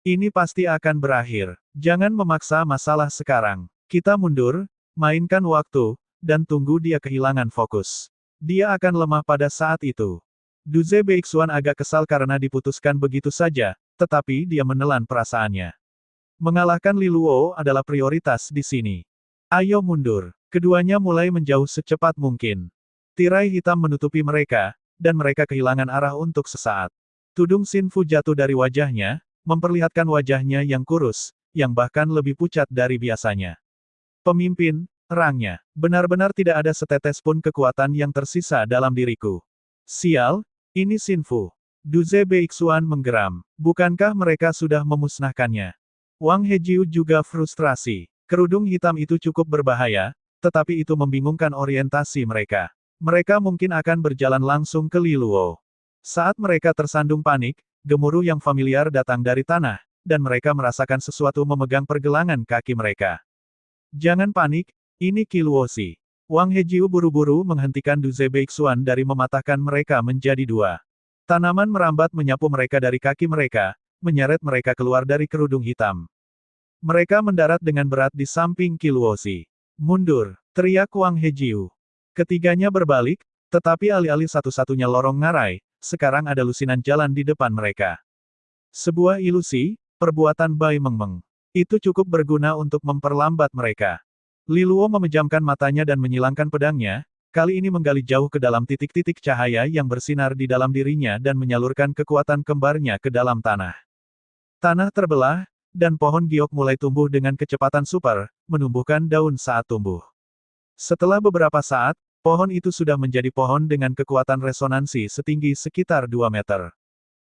Ini pasti akan berakhir. Jangan memaksa masalah sekarang. Kita mundur, mainkan waktu, dan tunggu dia kehilangan fokus. Dia akan lemah pada saat itu. Du Ze Beixuan agak kesal karena diputuskan begitu saja, tetapi dia menelan perasaannya. Mengalahkan Li Luo adalah prioritas di sini. Ayo mundur. Keduanya mulai menjauh secepat mungkin. Tirai hitam menutupi mereka, dan mereka kehilangan arah untuk sesaat. Tudung Xin Fu jatuh dari wajahnya, memperlihatkan wajahnya yang kurus, yang bahkan lebih pucat dari biasanya. Pemimpin, rangnya. Benar-benar tidak ada setetes pun kekuatan yang tersisa dalam diriku. Sial, ini Xin Fu. Du Ze Beixuan menggeram. Bukankah mereka sudah memusnahkannya? Wang Hejiu juga frustrasi. Kerudung hitam itu cukup berbahaya, tetapi itu membingungkan orientasi mereka. Mereka mungkin akan berjalan langsung ke Li Luo. Saat mereka tersandung panik, gemuruh yang familiar datang dari tanah, dan mereka merasakan sesuatu memegang pergelangan kaki mereka. Jangan panik, ini Qi Luoxi. Wang Hejiu buru-buru menghentikan Du Ze Beixuan dari mematahkan mereka menjadi dua. Tanaman merambat menyapu mereka dari kaki mereka, menyeret mereka keluar dari kerudung hitam. Mereka mendarat dengan berat di samping Qi Luoxi. Mundur, teriak Wang Hejiu. Ketiganya berbalik, tetapi alih-alih satu-satunya lorong ngarai, sekarang ada lusinan jalan di depan mereka. Sebuah ilusi, perbuatan Bai Mengmeng. Itu cukup berguna untuk memperlambat mereka. Li Luo memejamkan matanya dan menyilangkan pedangnya, kali ini menggali jauh ke dalam titik-titik cahaya yang bersinar di dalam dirinya dan menyalurkan kekuatan kembarnya ke dalam tanah. Tanah terbelah, dan pohon giok mulai tumbuh dengan kecepatan super, menumbuhkan daun saat tumbuh. Setelah beberapa saat, pohon itu sudah menjadi pohon dengan kekuatan resonansi setinggi sekitar 2 meter.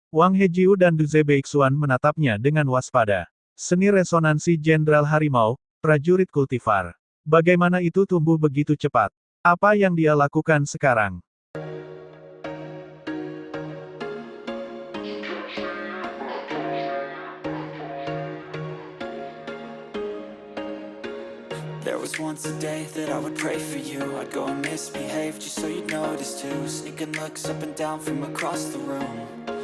Wang Hejiu dan Du Ze Beixuan menatapnya dengan waspada. Seni resonansi Jenderal Harimau, prajurit kultivar. Bagaimana itu tumbuh begitu cepat? Apa yang dia lakukan sekarang? There was once a day that I would pray for you. I'd go and misbehave just so you'd notice too. Sneaking looks up and down from across the room.